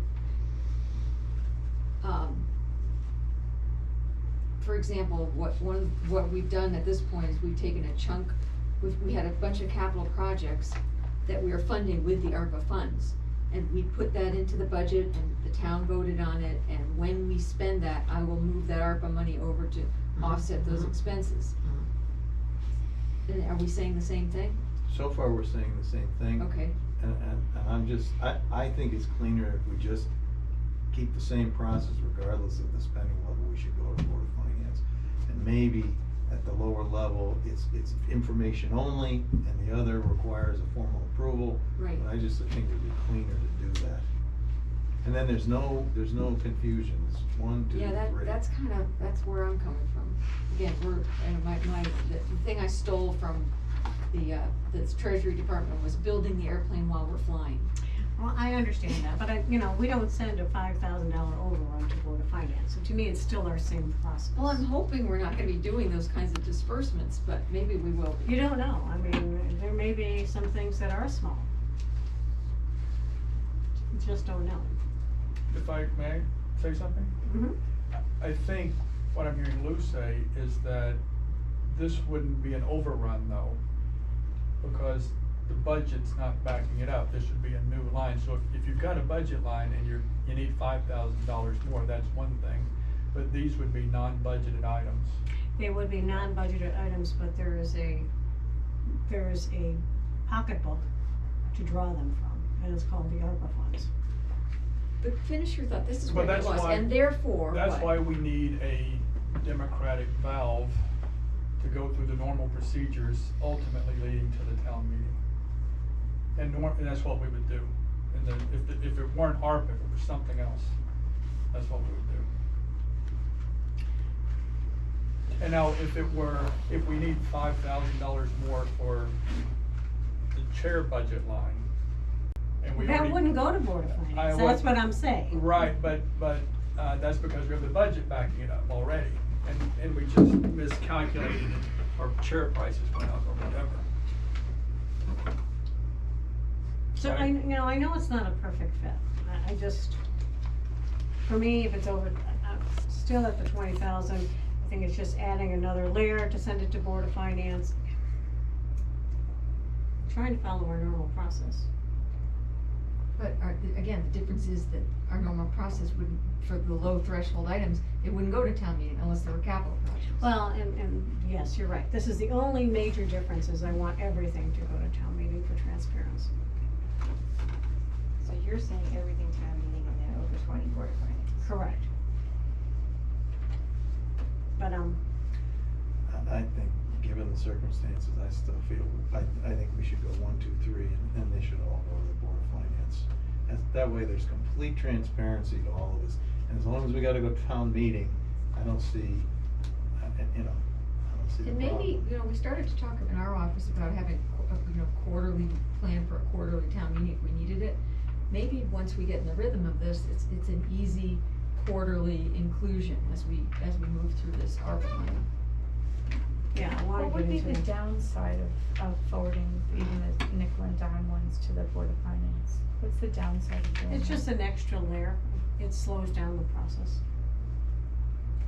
for example, what we've done at this point is we've taken a chunk, we had a bunch of capital projects that we are funding with the ARPA funds. And we put that into the budget and the town voted on it, and when we spend that, I will move that ARPA money over to offset those expenses. And are we saying the same thing? So far, we're saying the same thing. Okay. And I'm just, I think it's cleaner if we just keep the same process regardless of the spending level. We should go to Board of Finance. And maybe at the lower level, it's information only, and the other requires a formal approval. Right. But I just think it'd be cleaner to do that. And then there's no confusion. It's 1, 2, 3. Yeah, that's where I'm coming from. Again, the thing I stole from the Treasury Department was building the airplane while we're flying. Well, I understand that, but we don't send a $5,000 overrun to Board of Finance, so to me, it's still our same process. Well, I'm hoping we're not gonna be doing those kinds of disbursements, but maybe we will be. You don't know, I mean, there may be some things that are small. You just don't know. If I may say something? Mm-hmm. I think what I'm hearing Lou say is that this wouldn't be an overrun though, because the budget's not backing it up. This should be a new line. So if you've got a budget line and you need $5,000 more, that's one thing. But these would be non-budgeted items. They would be non-budgeted items, but there is a pocketbook to draw them from, and it's called the ARPA funds. But finish your thought, this is But what it that's was, why- and therefore, That's what? why we need a democratic valve to go through the normal procedures, ultimately leading to the town meeting. And that's what we would do. And then if it weren't ARPA, if it was something else, that's what we would do. And now, if we need $5,000 more for the chair budget line, and we That already. wouldn't go to Board of Finance, that's what I'm saying. Right, but that's because we have the budget backing it up already, and we just miscalculated it, or chair prices went up or whatever. So Right. I know it's not a perfect fit. I just, for me, if it's over, I'm still at the 20,000. I think it's just adding another layer to send it to Board of Finance. Trying to follow our normal process. But again, the difference is that our normal process wouldn't, for the low threshold items, it wouldn't go to town meeting unless there were capital projects. Well, and yes, you're right. This is the only major difference, is I want everything to go to town meeting for transparency. So you're saying everything town meeting and then over 20 Board of Finance? Correct. But, I think, given the circumstances, I still feel, I think we should go 1, 2, 3, and they should all go to the Board of Finance. That way there's complete transparency to all of this, and as long as we gotta go to town meeting, I don't see, I don't see the And problem. maybe, we started to talk in our office about having, quarterly plan for a quarterly town meeting if we needed it. Maybe once we get in the rhythm of this, it's an easy quarterly inclusion as we move through this ARPA money. yeah, I wanna What get would be into the it. downside of forwarding even the nickel and dime ones to the Board of Finance? What's the downside of doing that? It's just an extra layer. It slows down the process.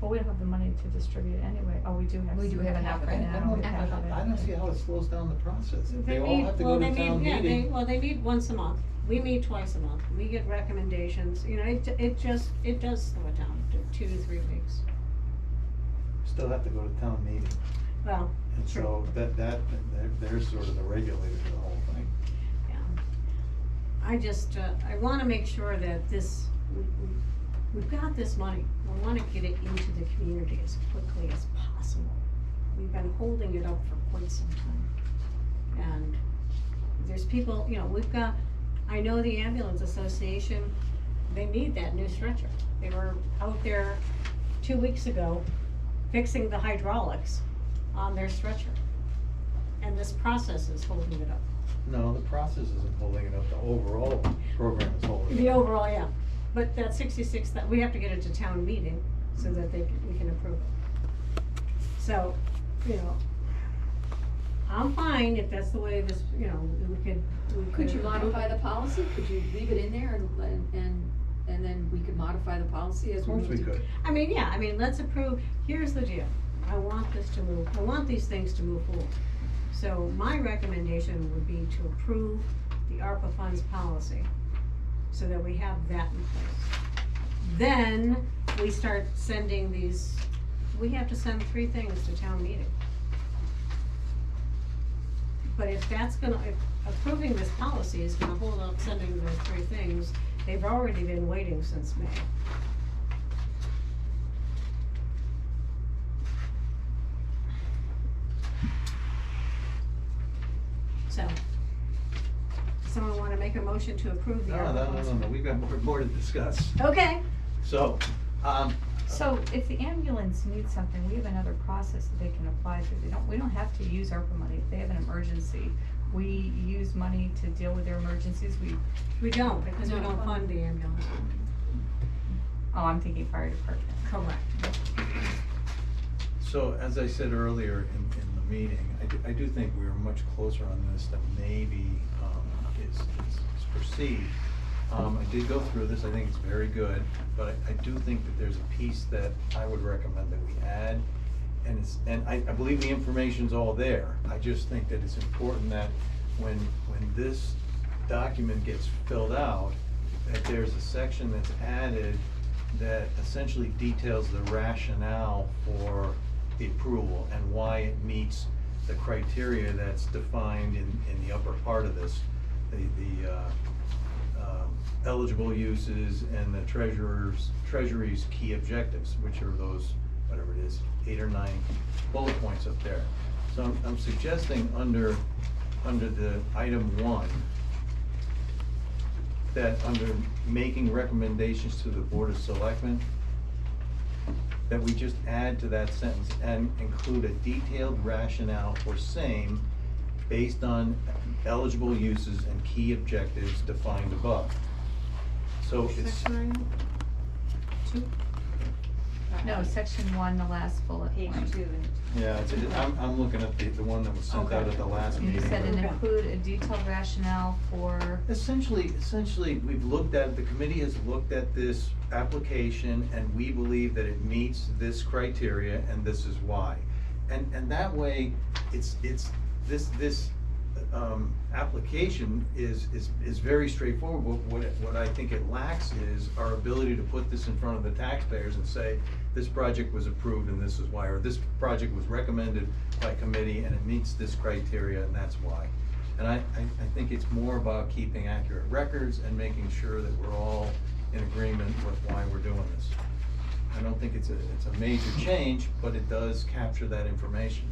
But we don't have the money to distribute it anyway. Oh, we do have. We do have enough half right of it. now. We have half of it. I don't see how it slows down the process. If they all meet- have to well, go to they town meet- yeah, meeting. they meet once a month. We meet twice a month. We get recommendations, it does slow it down to 2 to 3 weeks. Still have to go to town meeting. Well, And true. so they're sort of the regulator for the whole thing. Yeah. I wanna make sure that we've got this money. We wanna get it into the community as quickly as possible. We've been holding it up for quite some time. And there's people, I know the Ambulance Association, they need that new stretcher. They were out there 2 weeks ago fixing the hydraulics on their stretcher. And this process is holding it up. No, the process isn't holding it up, the overall program is holding it up. The overall, yeah, but that 66, that we have to get it to town meeting so that we can approve it. So, I'm fine if that's the way this, we could. Could you modify the policy? Could you leave it in there and and then we could modify the policy as Of we course need we to. could. I mean, yeah, I mean, let's approve, here's the deal, I want this to move, I want these things to move forward. So my recommendation would be to approve the ARPA funds policy, so that we have that in place. Then, we start sending these, we have to send 3 things to town meeting. But if approving this policy is gonna hold up sending the 3 things, they've already been waiting since May. So, someone wanna make a motion to approve the ARPA funds? No, we've got more to discuss. Okay, So, So if the ambulance needs something, we have another process that they can apply through. We don't have to use ARPA money. If they have an emergency, we use money to deal with their emergencies. we don't, because we don't fund the ambulance. Oh, I'm thinking fire department. Correct. So, as I said earlier in the meeting, I do think we are much closer on this than maybe is perceived. I did go through this, I think it's very good, but I do think that there's a piece that I would recommend that we add. And I believe the information's all there. I just think that it's important that when this document gets filled out, that there's a section that's added that essentially details the rationale for the approval and why it meets the criteria that's defined in the upper part of this, the eligible uses and the treasury's key objectives, which are those, whatever it is, 8 or 9 bullet points up there. So I'm suggesting under the item 1, that under making recommendations to the Board of Selectmen, that we just add to that sentence and include a detailed rationale for same based on eligible uses and key objectives defined above. So it's, Section 2? No, section 1, the last bullet Page point. 2 and. yeah, I'm looking at the one that was sent out at the last You meeting. said and Okay. include a detailed rationale for, Essentially, we've looked at, the committee has looked at this application and we believe that it meets this criteria and this is why. And that way, this application is very straightforward. What I think it lacks is our ability to put this in front of the taxpayers and say, this project was approved and this is why, or this project was recommended by committee and it meets this criteria and that's why. And I think it's more about keeping accurate records and making sure that we're all in agreement with why we're doing this. I don't think it's a major change, but it does capture that information.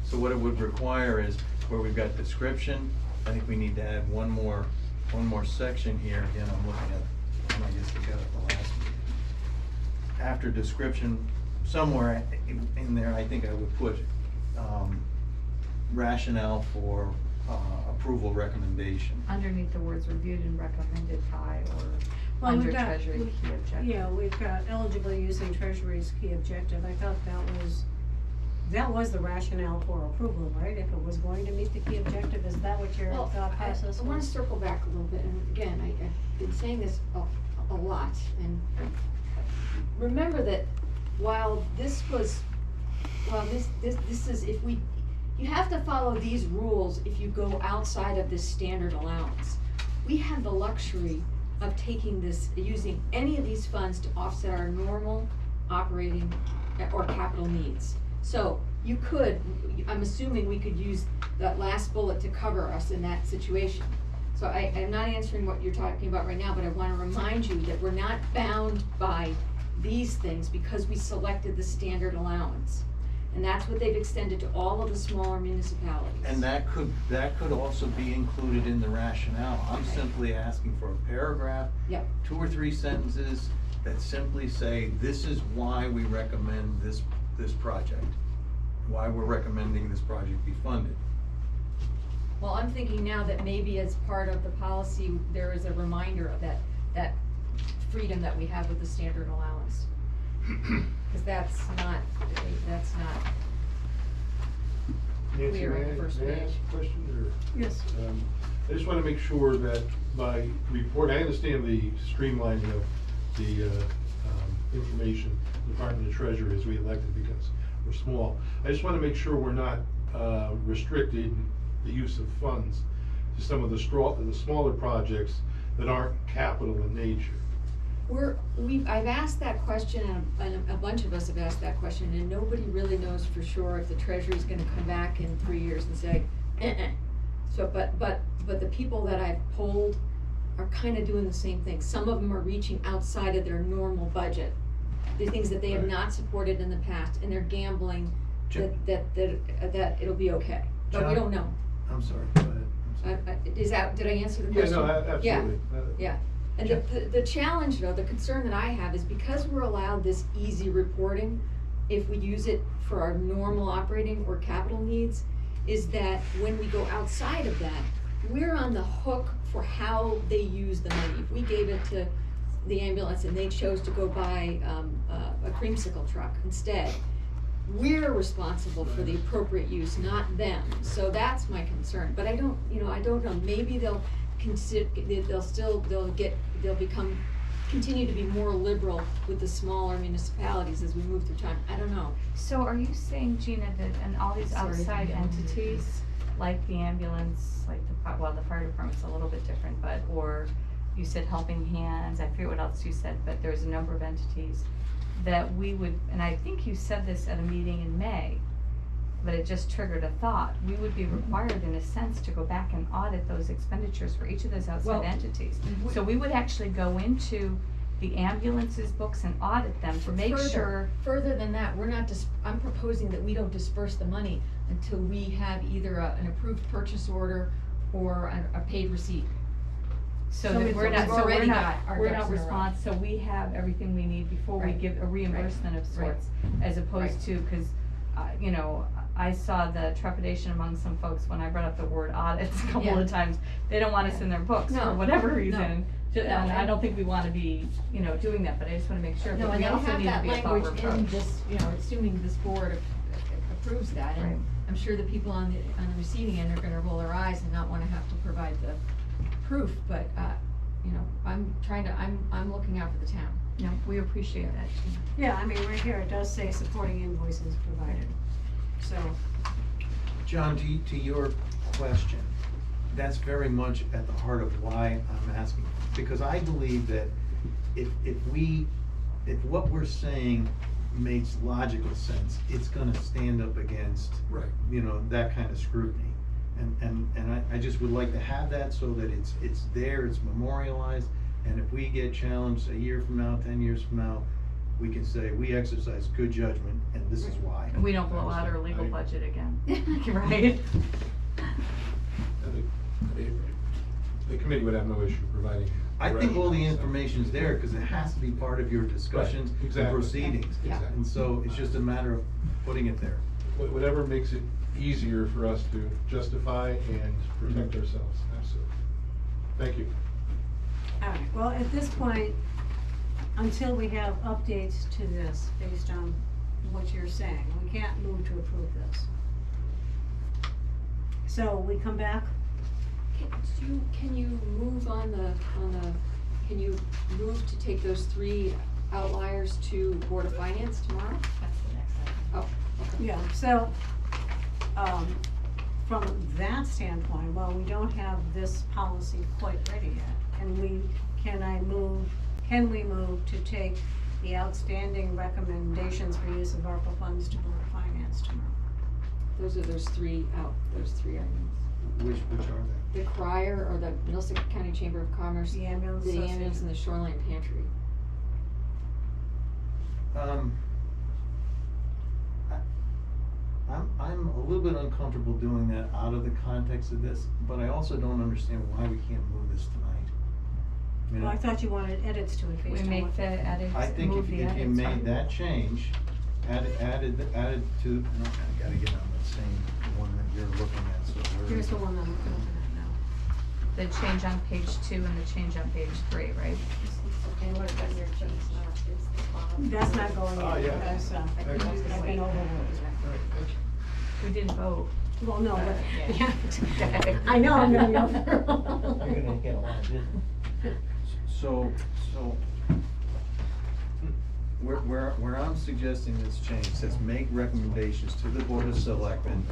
So what it would require is, where we've got description, I think we need to add one more section here. Again, I'm looking at, I guess we got it the last meeting. After description, somewhere in there, I think I would put rationale for approval recommendation. underneath the words reviewed and recommended by, or Well, under we've got, treasury key objective. yeah, we've got eligible using treasury's key objective, I thought that was the rationale for approval, right? If it was going to meet the key objective, is that what your Well, thought process was? I wanna circle back a little bit, and again, I've been saying this a lot, and remember that while this is, you have to follow these rules if you go outside of this standard allowance. We have the luxury of using any of these funds to offset our normal operating or capital needs. So you could, I'm assuming we could use that last bullet to cover us in that situation. So I'm not answering what you're talking about right now, but I wanna remind you that we're not bound by these things because we selected the standard allowance. And that's what they've extended to all of the smaller municipalities. And that could also be included in the rationale. I'm Okay. simply asking for a paragraph, Yep. 2 or 3 sentences that simply say, this is why we recommend this project, why we're recommending this project be funded. Well, I'm thinking now that maybe as part of the policy, there is a reminder of that freedom that we have with the standard allowance. Cause that's not Nancy, clear on the first may I page. ask a question, or? Yes. I just wanna make sure that by report, I understand the streamlining of the, information Department of Treasury as we elected because we're small. I just wanna make sure we're not, restricting the use of funds to some of the smaller projects that aren't capital in nature. I've asked that question, and a bunch of us have asked that question, and nobody really knows for sure if the Treasury's gonna come back in 3 years and say, So, but the people that I've polled are kinda doing the same thing. Some of them are reaching outside of their normal budget. The things that they have Right. not supported in the past, and they're gambling that it'll be okay, but we John? don't know. I'm sorry, go ahead. I'm sorry. Did I answer the Yeah, question? no, absolutely. Yeah, and the challenge though, the concern that I have is because we're allowed this easy reporting, if we use it for our normal operating or capital needs, is that when we go outside of that, we're on the hook for how they use the money. If we gave it to the ambulance and they chose to go buy, a creamsicle truck instead, we're responsible for the appropriate use, not them. So that's my concern, but I don't know, maybe they'll continue to be more liberal with the smaller municipalities as we move through time. I don't know. So are you saying, Gina, that and all these Sorry, outside yeah. entities, like the ambulance, like the fire department's a little bit different, but, or you said Helping Hands, I forget what else you said, but there's a number of entities that we would, and I think you said this at a meeting in May, but it just triggered a thought, we would be required in a sense to go back and audit those expenditures for each of those Well, outside entities. So we would actually go into the ambulance's books and audit them to make sure. Further than that, I'm proposing that we don't disperse the money until we have either an approved purchase order or a paid receipt. So So that we've already got our we're ducks not in a row. responsible, so we have everything we need before we Right. give a reimbursement of Right. sorts, as opposed Right. to, cause, I saw the trepidation among some folks when I brought up the word audits a couple Yeah. of times. They don't want us in their books No. for whatever No. reason, and I and- don't think we wanna be, doing that, but I just wanna make sure, No, but and we they also have need to that be a thoughtful language approach. in this, assuming this board approves that, Right. and I'm sure the people on the receiving end are gonna roll their eyes and not wanna have to provide the proof, but, I'm looking out for the town. No, we appreciate that, Gina. Yeah, I mean, right here, it does say supporting invoices provided, so. John, to your question, that's very much at the heart of why I'm asking. Because I believe that if what we're saying makes logical sense, it's gonna stand up against, Right. that kind of scrutiny. And I just would like to have that so that it's there, it's memorialized, and if we get challenged a year from now, 10 years from now, we can say, we exercise good judgment, and this is why. And we don't blow out our legal budget again, right? The committee would have no issue providing. I think all the direction, so. information's there, cause it has to be part of your discussions Right, and exactly. proceedings. Yeah. And so it's just a matter of putting it there. Whatever makes it easier for us to justify and protect ourselves, absolutely. Thank you. All right, well, at this point, until we have updates to this, based on what you're saying, we can't move to approve this. So we come back, Can you move can you move to take those 3 outliers to Board of Finance tomorrow? That's the next item. Oh, okay. yeah, so, from that standpoint, while we don't have this policy quite ready yet, can we move to take the outstanding recommendations for use of ARPA funds to Board of Finance tomorrow? Those 3 items. Which are they? The crier or the Middlesex County Chamber of Commerce, The ambulance the ambulance association. and the shoreline pantry. I'm a little bit uncomfortable doing that out of the context of this, but I also don't understand why we can't move this tonight. Well, I thought you wanted edits to it We based on make what. the edits, I think move if the you edits, made right? that change, added to, no, I gotta get on the same one that you're looking at, so where Here's is the it? one I'm looking at now. The change on page 2 and the change on page 3, right? And what about your change now is the bottom. That's not going in, Ah, yeah. that's, Excellent. I've been overruled. We didn't vote. Well, no, but, Yeah. yeah, I know I'm gonna be over. You're gonna get a lot of business. So, where I'm suggesting this change says make recommendations to the Board of Selectmen,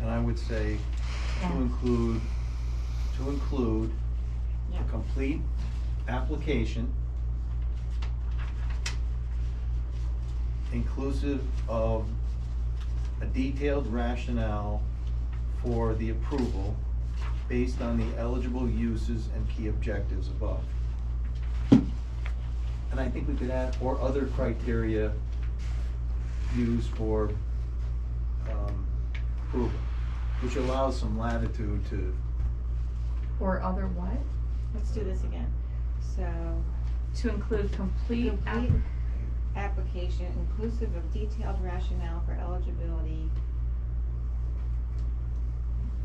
and I would say to include Yeah. a complete application inclusive of a detailed rationale for the approval based on the eligible uses and key objectives above. And I think we could add, or other criteria used for approval, which allows some latitude to, Or other what? Let's do this again. So, To include complete application inclusive of detailed rationale for eligibility.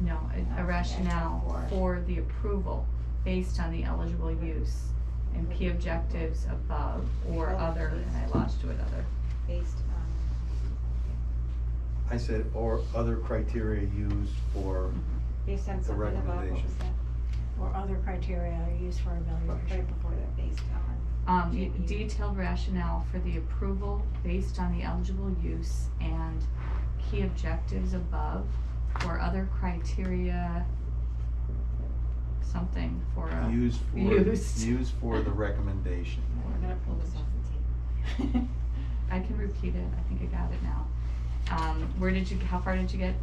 No, a rationale for the approval based on the eligible use and key objectives above or other, and I lost you at other. Based on, I said, or other criteria used for based on the something above, what recommendation. was that? Or other criteria are used for evaluation. Right before that, based on. Detailed rationale for the approval based on the eligible use and key objectives above or other criteria, something for a. Used for the recommendation. We're gonna pull this off the tape. I can repeat it, I think I got it now. How far did you get?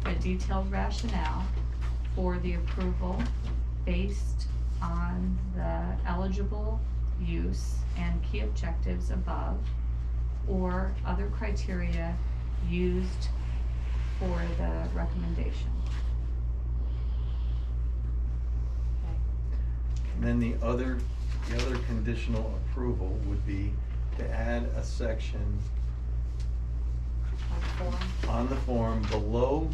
A detailed rationale for the approval based on the eligible use and key objectives above, or other criteria used for the recommendation. And then the other conditional approval would be to add a section on the form below,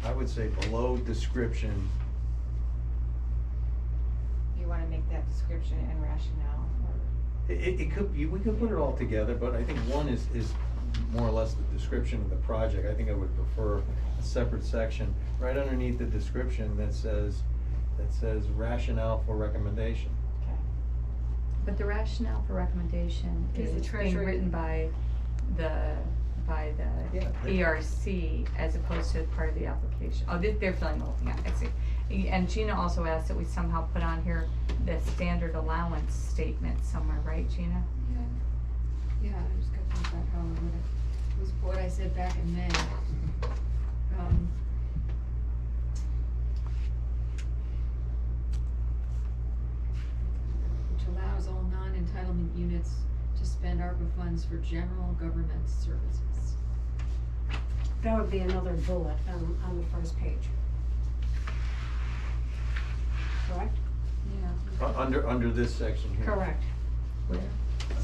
I would say below description. You wanna make that description and rationale, or? It could, we could put it all together, but I think one is more or less the description of the project. I think I would prefer a separate section right underneath the description that says rationale for recommendation. Okay. But the rationale for recommendation Is the is being treasurer- written by the Yeah. ERC as opposed to part of the application. Oh, they're filling the whole thing out, I see. And Gina also asked that we somehow put on here the standard allowance statement somewhere, right, Gina? Yeah, I just gotta think about how I'm gonna, it was what I said back in May. Which allows all non-entitlement units to spend ARPA funds for general government services. That would be another bullet on the first page. Correct? Yeah. Under this section here. Correct. Where?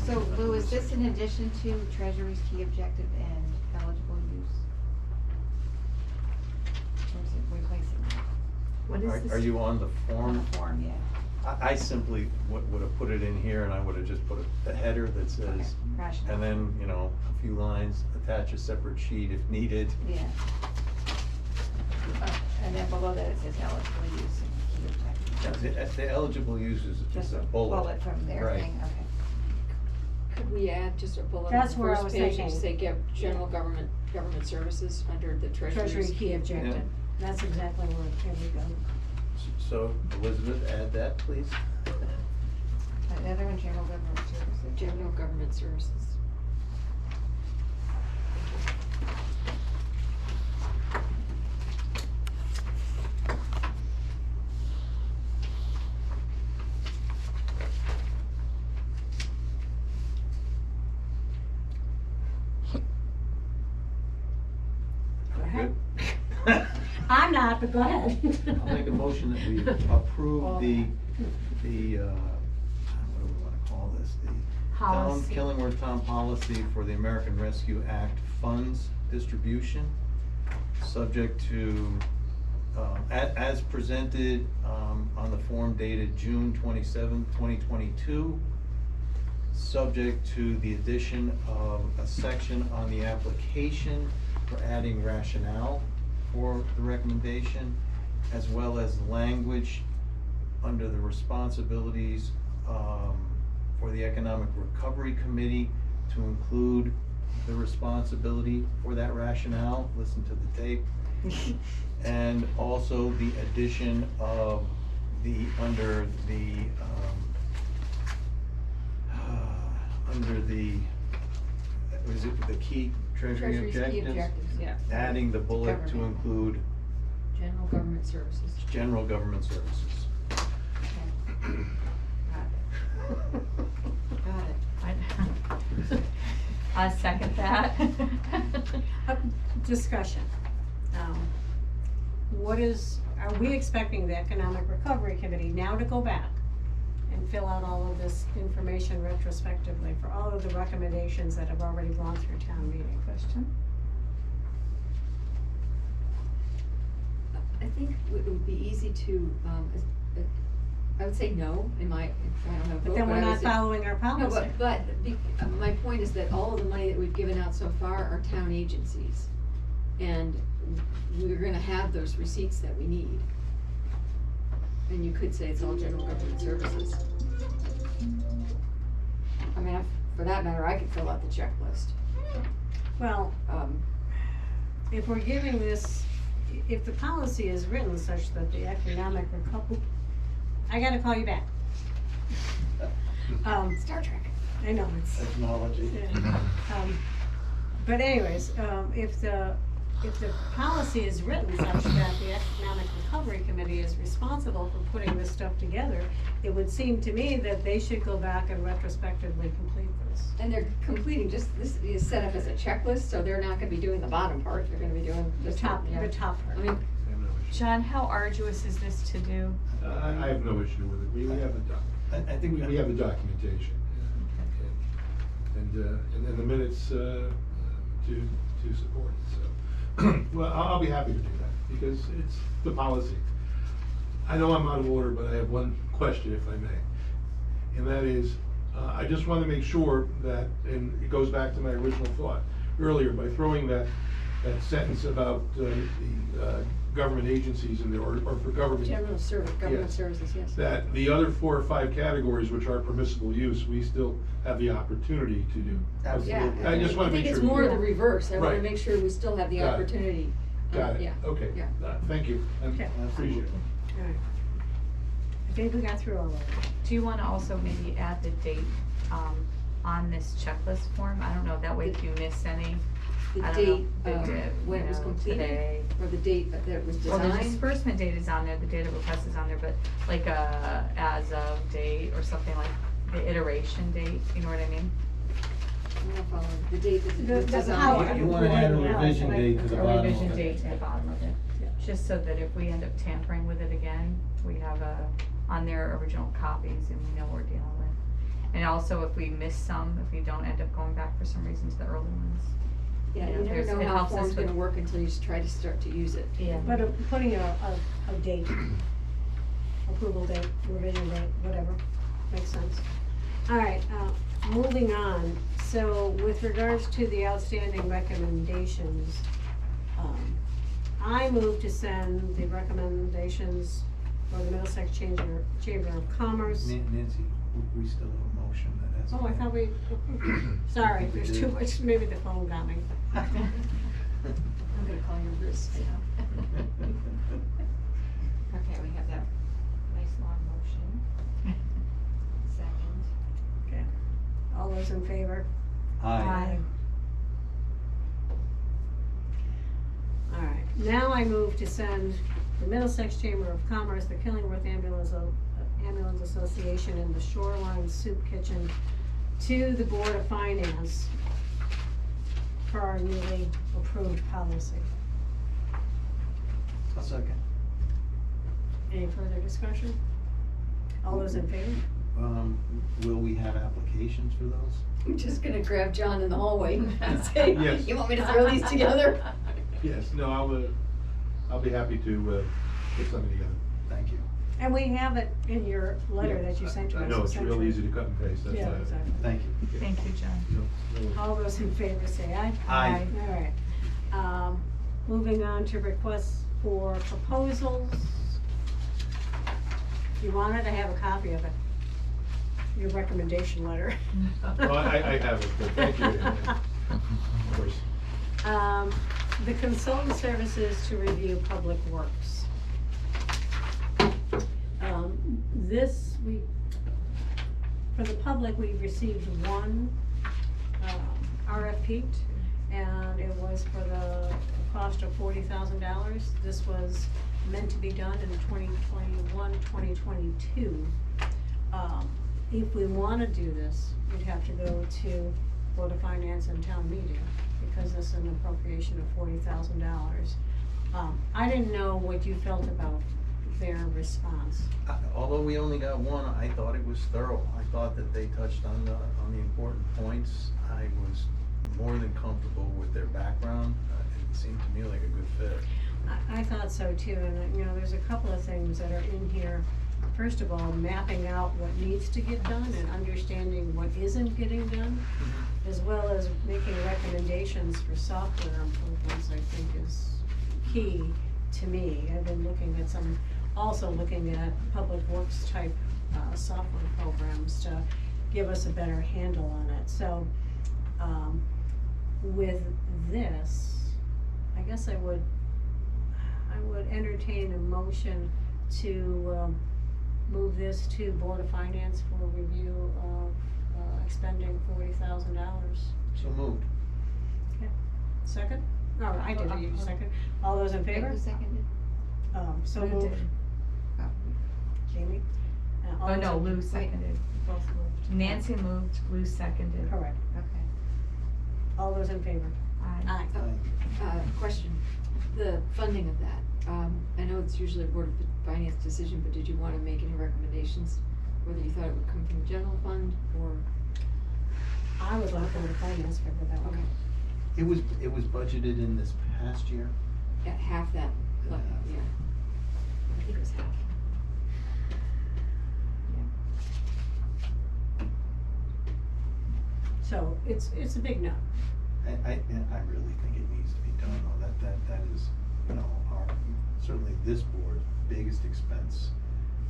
So Lou, is this in addition to Treasury's key objective and eligible use? Or is it replacing that? What is this? Are you on the On form? the form, yeah. I simply would have put it in here, and I would have just put the header that Okay, says, rationale. and then, a few lines, attach a separate sheet if needed. Yeah. And then below that it says eligible use and key objective. The eligible use is Just a bullet. from their Right. thing, okay. Could we add just a bullet on That's the where I first was page and thinking. say get general government services under the Treasury treasury's key objective. That's exactly where, here we go. So Elizabeth, add that, please. The other one, general government services. General government services. Go ahead. Good. I'm not, but go ahead. I'll make a motion that we approve the, what do we wanna call this? The Policy. Killingworth Town Policy for the American Rescue Act funds distribution, subject to, as presented, on the form dated June 27th, 2022, subject to the addition of a section on the application for adding rationale for the recommendation, as well as language under the responsibilities for the Economic Recovery Committee to include the responsibility for that rationale, listen to the tape. And also the addition of under the, is it the key treasury Treasury's key objectives? objectives, yeah. Adding the bullet to Government. include General government services. general government services. Got it. I second that. Discussion. Are we expecting the Economic Recovery Committee now to go back and fill out all of this information retrospectively for all of the recommendations that have already gone through town meeting? Question? I think it would be easy to, I would say no, I don't have a vote. But then we're I would not say- following our No, policy. my point is that all of the money that we've given out so far are town agencies. And we're gonna have those receipts that we need. And you could say it's all general government services. I mean, for that matter, I could fill out the checklist. Well, if we're giving this, if the policy is written such that the economic recovery, I gotta call you back. Star Trek. I know, it's. Technology. Yeah. But anyways, if the policy is written such that the Economic Recovery Committee is responsible for putting this stuff together, it would seem to me that they should go back and retrospectively complete this. And they're completing, this is set up as a checklist, so they're not gonna be doing the bottom part, they're gonna be doing The just top yeah. part. I mean, I have no issue. John, how arduous is this to do? I have no issue with it. We have the I think we have the documentation. And the minutes to support it, so. Well, I'll be happy to do that, because it's the policy. I know I'm out of order, but I have one question, if I may. And that is, I just want to make sure that, and it goes back to my original thought earlier, by throwing that sentence about the government agencies in there, or for government. government Yes. services, yes. That the other 4 or 5 categories which are permissible use, we still have the opportunity to do. Absolutely. Yeah, I just wanna make think sure. it's more the reverse, I wanna Right. make sure we still have the Got it. opportunity. Got it, Yeah, okay. yeah. Thank you, I Okay. appreciate it. All right. I think we got through all of it. Do you wanna also maybe add the date, on this checklist form? I don't know, that way if you miss any, The I don't know, date, the date, when it was you know, completed, today. or the date that it was Well, the designed. disbursement date is on there, the date of request is on there, but like as of date or something like the iteration date, you know what I mean? I'm not following, the date that it was The designed. power. You wanna add a Yeah, revision like- date to the A bottom revision of it. date to the bottom of it, Yeah. just so that if we end up tampering with it again, we have on their original copies and we know what we're dealing with. And also if we miss some, if we don't end up going back for some reason to the early ones. Yeah, you know, you never there's- know it how helps us form's with- gonna work until you try to start to use it. Yeah. But putting a date, approval date, revision date, whatever, makes sense. All right, moving on, so with regards to the outstanding recommendations, I move to send the recommendations for the Middlesex Chamber of Commerce. Nancy, we still have a motion that has. Oh, I thought we, sorry, We there's did. too much, maybe the phone got me. I'm gonna call you Bruce. Okay, we have that nice long motion. Second. Okay, all those in favor? Aye. All right, now I move to send the Middlesex Chamber of Commerce, the Killingworth Ambulance Association, and the Shoreline Soup Kitchen to the Board of Finance for our newly approved policy. A second. Any further discussion? All those in favor? Will we have applications for those? I'm just gonna grab John in the hallway and say, Yes. you want me to throw these together? Yes, no, I'll be happy to put something together. Thank you. And we have it in your letter that you sent to us. I know, it's real essentially. easy to cut and paste, that's why. Yeah, exactly. Thank you. Thank you, John. No, no. All those in favor say aye. Aye. All right. Moving on to requests for proposals. If you wanted, I have a copy of it. Your recommendation letter. Well, I have it, but thank you. Of course. The consultant services to review public works. This week, for the public, we received one RFP, and it was for the cost of $40,000. This was meant to be done in 2021, 2022. If we wanna do this, we'd have to go to Board of Finance and Town Meeting, because this is an appropriation of $40,000. I didn't know what you felt about their response. Although we only got one, I thought it was thorough. I thought that they touched on the important points. I was more than comfortable with their background. It seemed to me like a good fit. I thought so too, and you know, there's a couple of things that are in here. First of all, mapping out what needs to get done and understanding what isn't getting done, as well as making recommendations for software improvements, I think is key to me. I've been looking at also looking at public works type software programs to give us a better handle on it. So with this, I guess I would entertain a motion to move this to Board of Finance for review of expending $40,000. So moved. Okay, second? No, I did, you second. All those in favor? Who seconded? So Lou moved. did. Oh. Jamie? All Oh, those no, in- Lou seconded. Both moved. Nancy moved, Lou seconded. Correct. Okay. All those in favor? Aye. Aye. Question, the funding of that, I know it's usually a Board of Finance decision, but did you wanna make any recommendations? Whether you thought it would come from the general fund, or? I would like Board of Finance for that one. Okay. It was budgeted in this past year. At half that, like, Yeah. yeah. I think it was half. So it's a big no. I really think it needs to be done, though. That is, you know, certainly this board's biggest expense.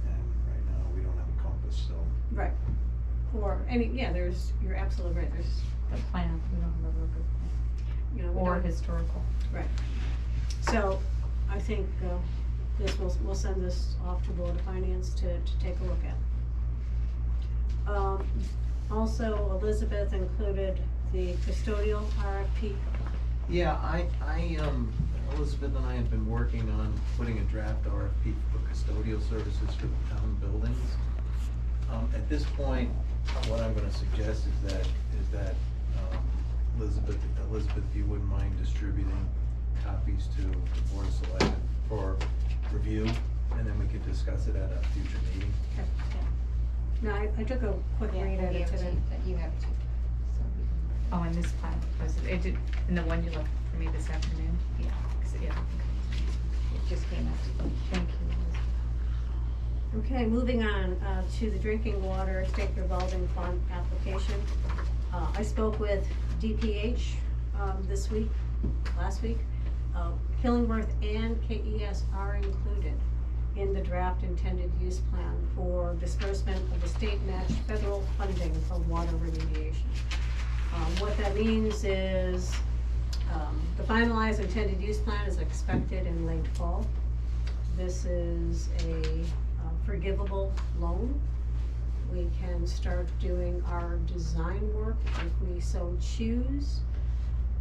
And right now, we don't have a compass, so. Right. Or any, yeah, you're absolutely right, there's, The plan, we don't have a real good plan. you know. we Or don't- historical. Right. So I think we'll send this off to Board of Finance to take a look at. Also, Elizabeth included the custodial RFP. Yeah, Elizabeth and I have been working on putting a draft RFP for custodial services for the town buildings. At this point, what I'm gonna suggest is that Elizabeth, if you wouldn't mind distributing copies to the Board of Selectmen for review, and then we could discuss it at a future meeting. Okay. Now, I took a quick Yeah, read we'll at be it able to- today. You have to. So we can. Oh, and this plan, it did, and the one you left for me this afternoon? Yeah. Yeah. It just came out. Thank you. Okay, moving on to the drinking water state revolving fund application. I spoke with DPH last week. Killingworth and KES are included in the draft intended use plan for disbursement of the state matched federal funding for water remediation. What that means is the finalized intended use plan is expected in late fall. This is a forgivable loan. We can start doing our design work if we so choose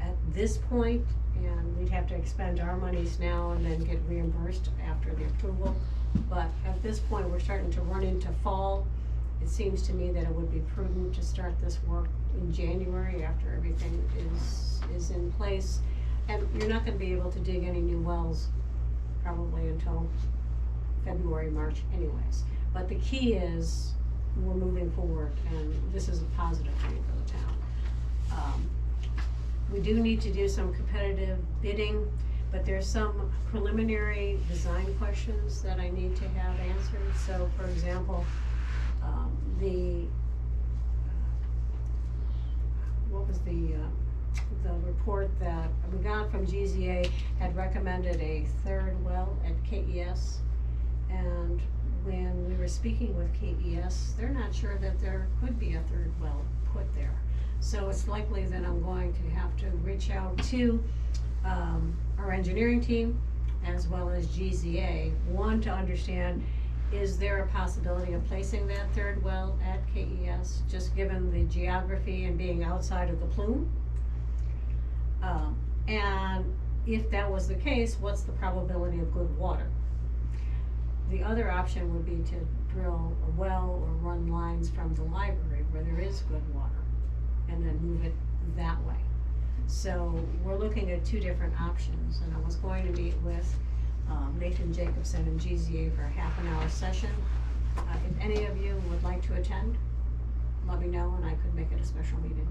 at this point, and we'd have to expend our monies now and then get reimbursed after the approval. But at this point, we're starting to run into fall. It seems to me that it would be prudent to start this work in January after everything is in place. And you're not gonna be able to dig any new wells probably until February, March anyways. But the key is, we're moving forward, and this is a positive thing for the town. We do need to do some competitive bidding, but there's some preliminary design questions that I need to have answered. So, for example, what was the the report that we got from GZA had recommended a third well at KES. And when we were speaking with KES, they're not sure that there could be a third well put there. So it's likely that I'm going to have to reach out to our engineering team as well as GZA. One, to understand, is there a possibility of placing that third well at KES, just given the geography and being outside of the plume? And if that was the case, what's the probability of good water? The other option would be to drill a well or run lines from the library where there is good water, and then move it that way. So we're looking at two different options, and I was going to meet with Nathan Jacobson and GZA for a half-an-hour session. If any of you would like to attend, let me know and I could make it a special meeting.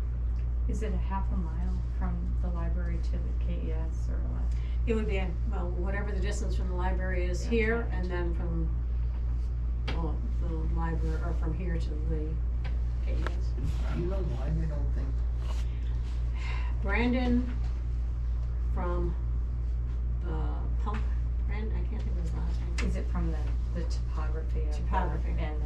Is it a half a mile from the library to the KES or what? It would be, well, whatever the distance from the library is here, and then from, well, the library, or from here to the KES. You know why they don't think? Brandon from the pump, I can't think of his last name. Is it from the topography of Topography. and the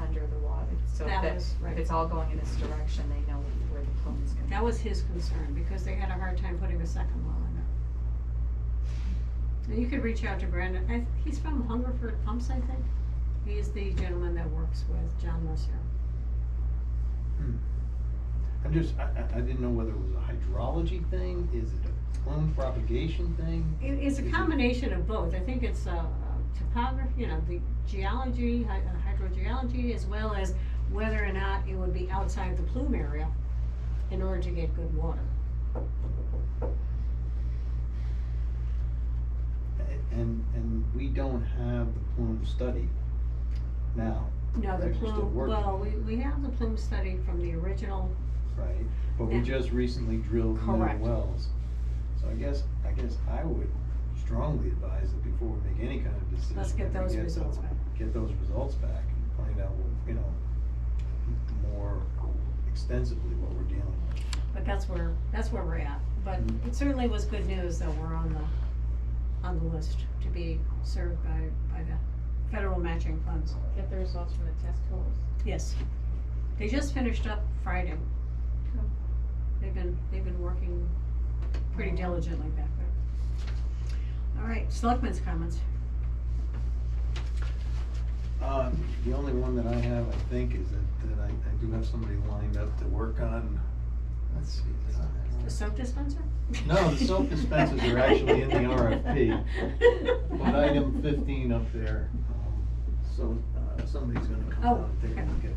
under the water? So That was right. if it's all going in this direction, they know where the plume is going. That was his concern, because they had a hard time putting a second well in there. And you could reach out to Brandon, he's from Hungerford Pumps, I think. He's the gentleman that works with John Mercier. I'm just, I didn't know whether it was a hydrology thing, is it a plume propagation thing? It's a combination of both. I think it's topography, the geology, hydrogeology, as well as whether or not it would be outside the plume area in order to get good water. And we don't have the plume study now. No, the Right, we're still plume, working. well, we have the plume study from the original. Right, but we Yeah. just recently drilled new Correct. wells. So I guess I would strongly advise that before we make any kind of decision. Let's get that we those results back. Get those results back and find out, more extensively what we're dealing with. But that's where we're at. But Mhm. it certainly was good news that we're on the list to be served by the federal matching funds. Get the results from the test holes. Yes. They just finished up Friday. They've been working pretty diligently back there. All right, selectmen's comments. The only one that I have, I think, is that I do have somebody lined up to work on, let's see. The soap dispenser? No, the soap dispensers are actually in the RFP, but item 15 up there, so somebody's gonna come Oh, out and take a okay. look at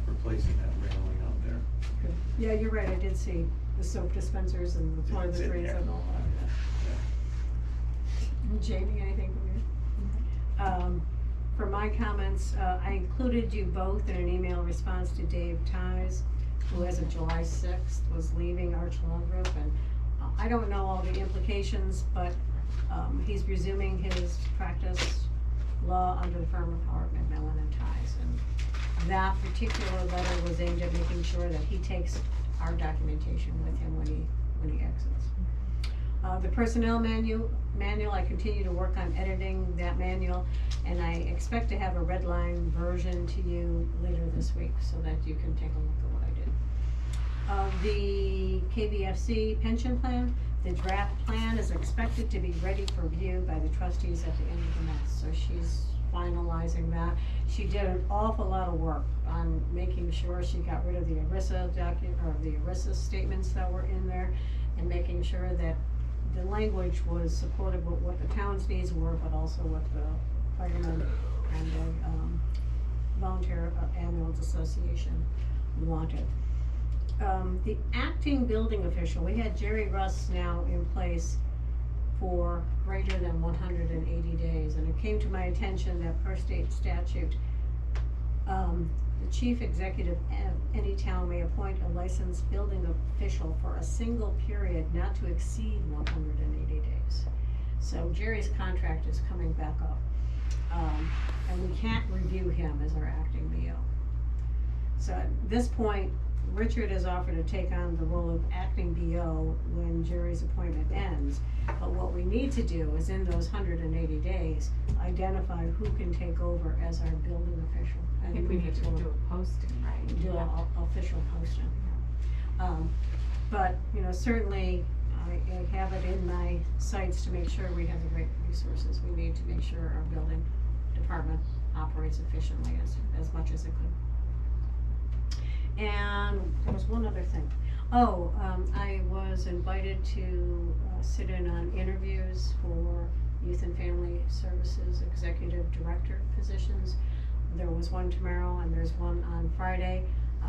replacing that railing out there. Good. Yeah, you're right, I did see the soap dispensers and the It's in toiletries there. and all that. Jamie, anything from you? For my comments, I included you both in an email response to Dave Ties, who as of July 6th was leaving Arch Law Group, and I don't know all the implications, but he's resuming his practice law under the firm of Howard McMillan and Ties. And that particular letter was aimed at making sure that he takes our documentation with him when he exits. The personnel manual, I continue to work on editing that manual, and I expect to have a red line version to you later this week so that you can take a look at what I did. The KBFC pension plan, the draft plan is expected to be ready for review by the trustees at the end of the month, so she's finalizing that. She did an awful lot of work on making sure she got rid of the ERISA the ERISA statements that were in there, and making sure that the language was supportive of what the town's needs were, but also what the firemen and the volunteer ambulance association wanted. The acting building official, we had Jerry Russ now in place for greater than 180 days, and it came to my attention that per state statute, the chief executive of any town may appoint a licensed building official for a single period not to exceed 180 days. So Jerry's contract is coming back up, and we can't review him as our acting BO. So at this point, Richard has offered to take on the role of acting BO when Jerry's appointment ends. But what we need to do is in those 180 days, identify who can take over as our building official. I think we need to do a posting, right? Do an official posting. But, you know, certainly I have it in my sights to make sure we have the right resources. We need to make sure our building department operates efficiently as much as it could. And there was one other thing. I was invited to sit in on interviews for Youth and Family Services Executive Director positions. There was one tomorrow and there's one on Friday.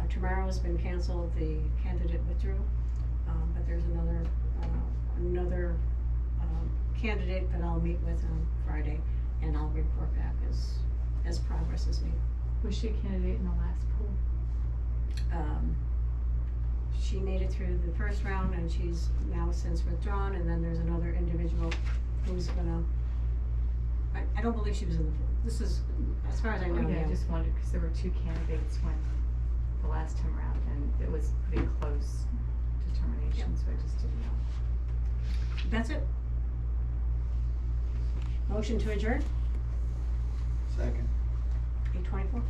Tomorrow's been canceled, the candidate withdrew, but there's another candidate that I'll meet with on Friday, and I'll report back as progress is made. Was she a candidate in the last poll? She made it through the first round and she's now since withdrawn, and then there's another individual who's gonna, I don't believe she was in the, this is, as far as I know. Oh, yeah, I now. just wondered, cause there were two candidates when the last time around, and it was pretty close determination, so I just didn't know. That's it. Motion to adjourn, Second. 8:24.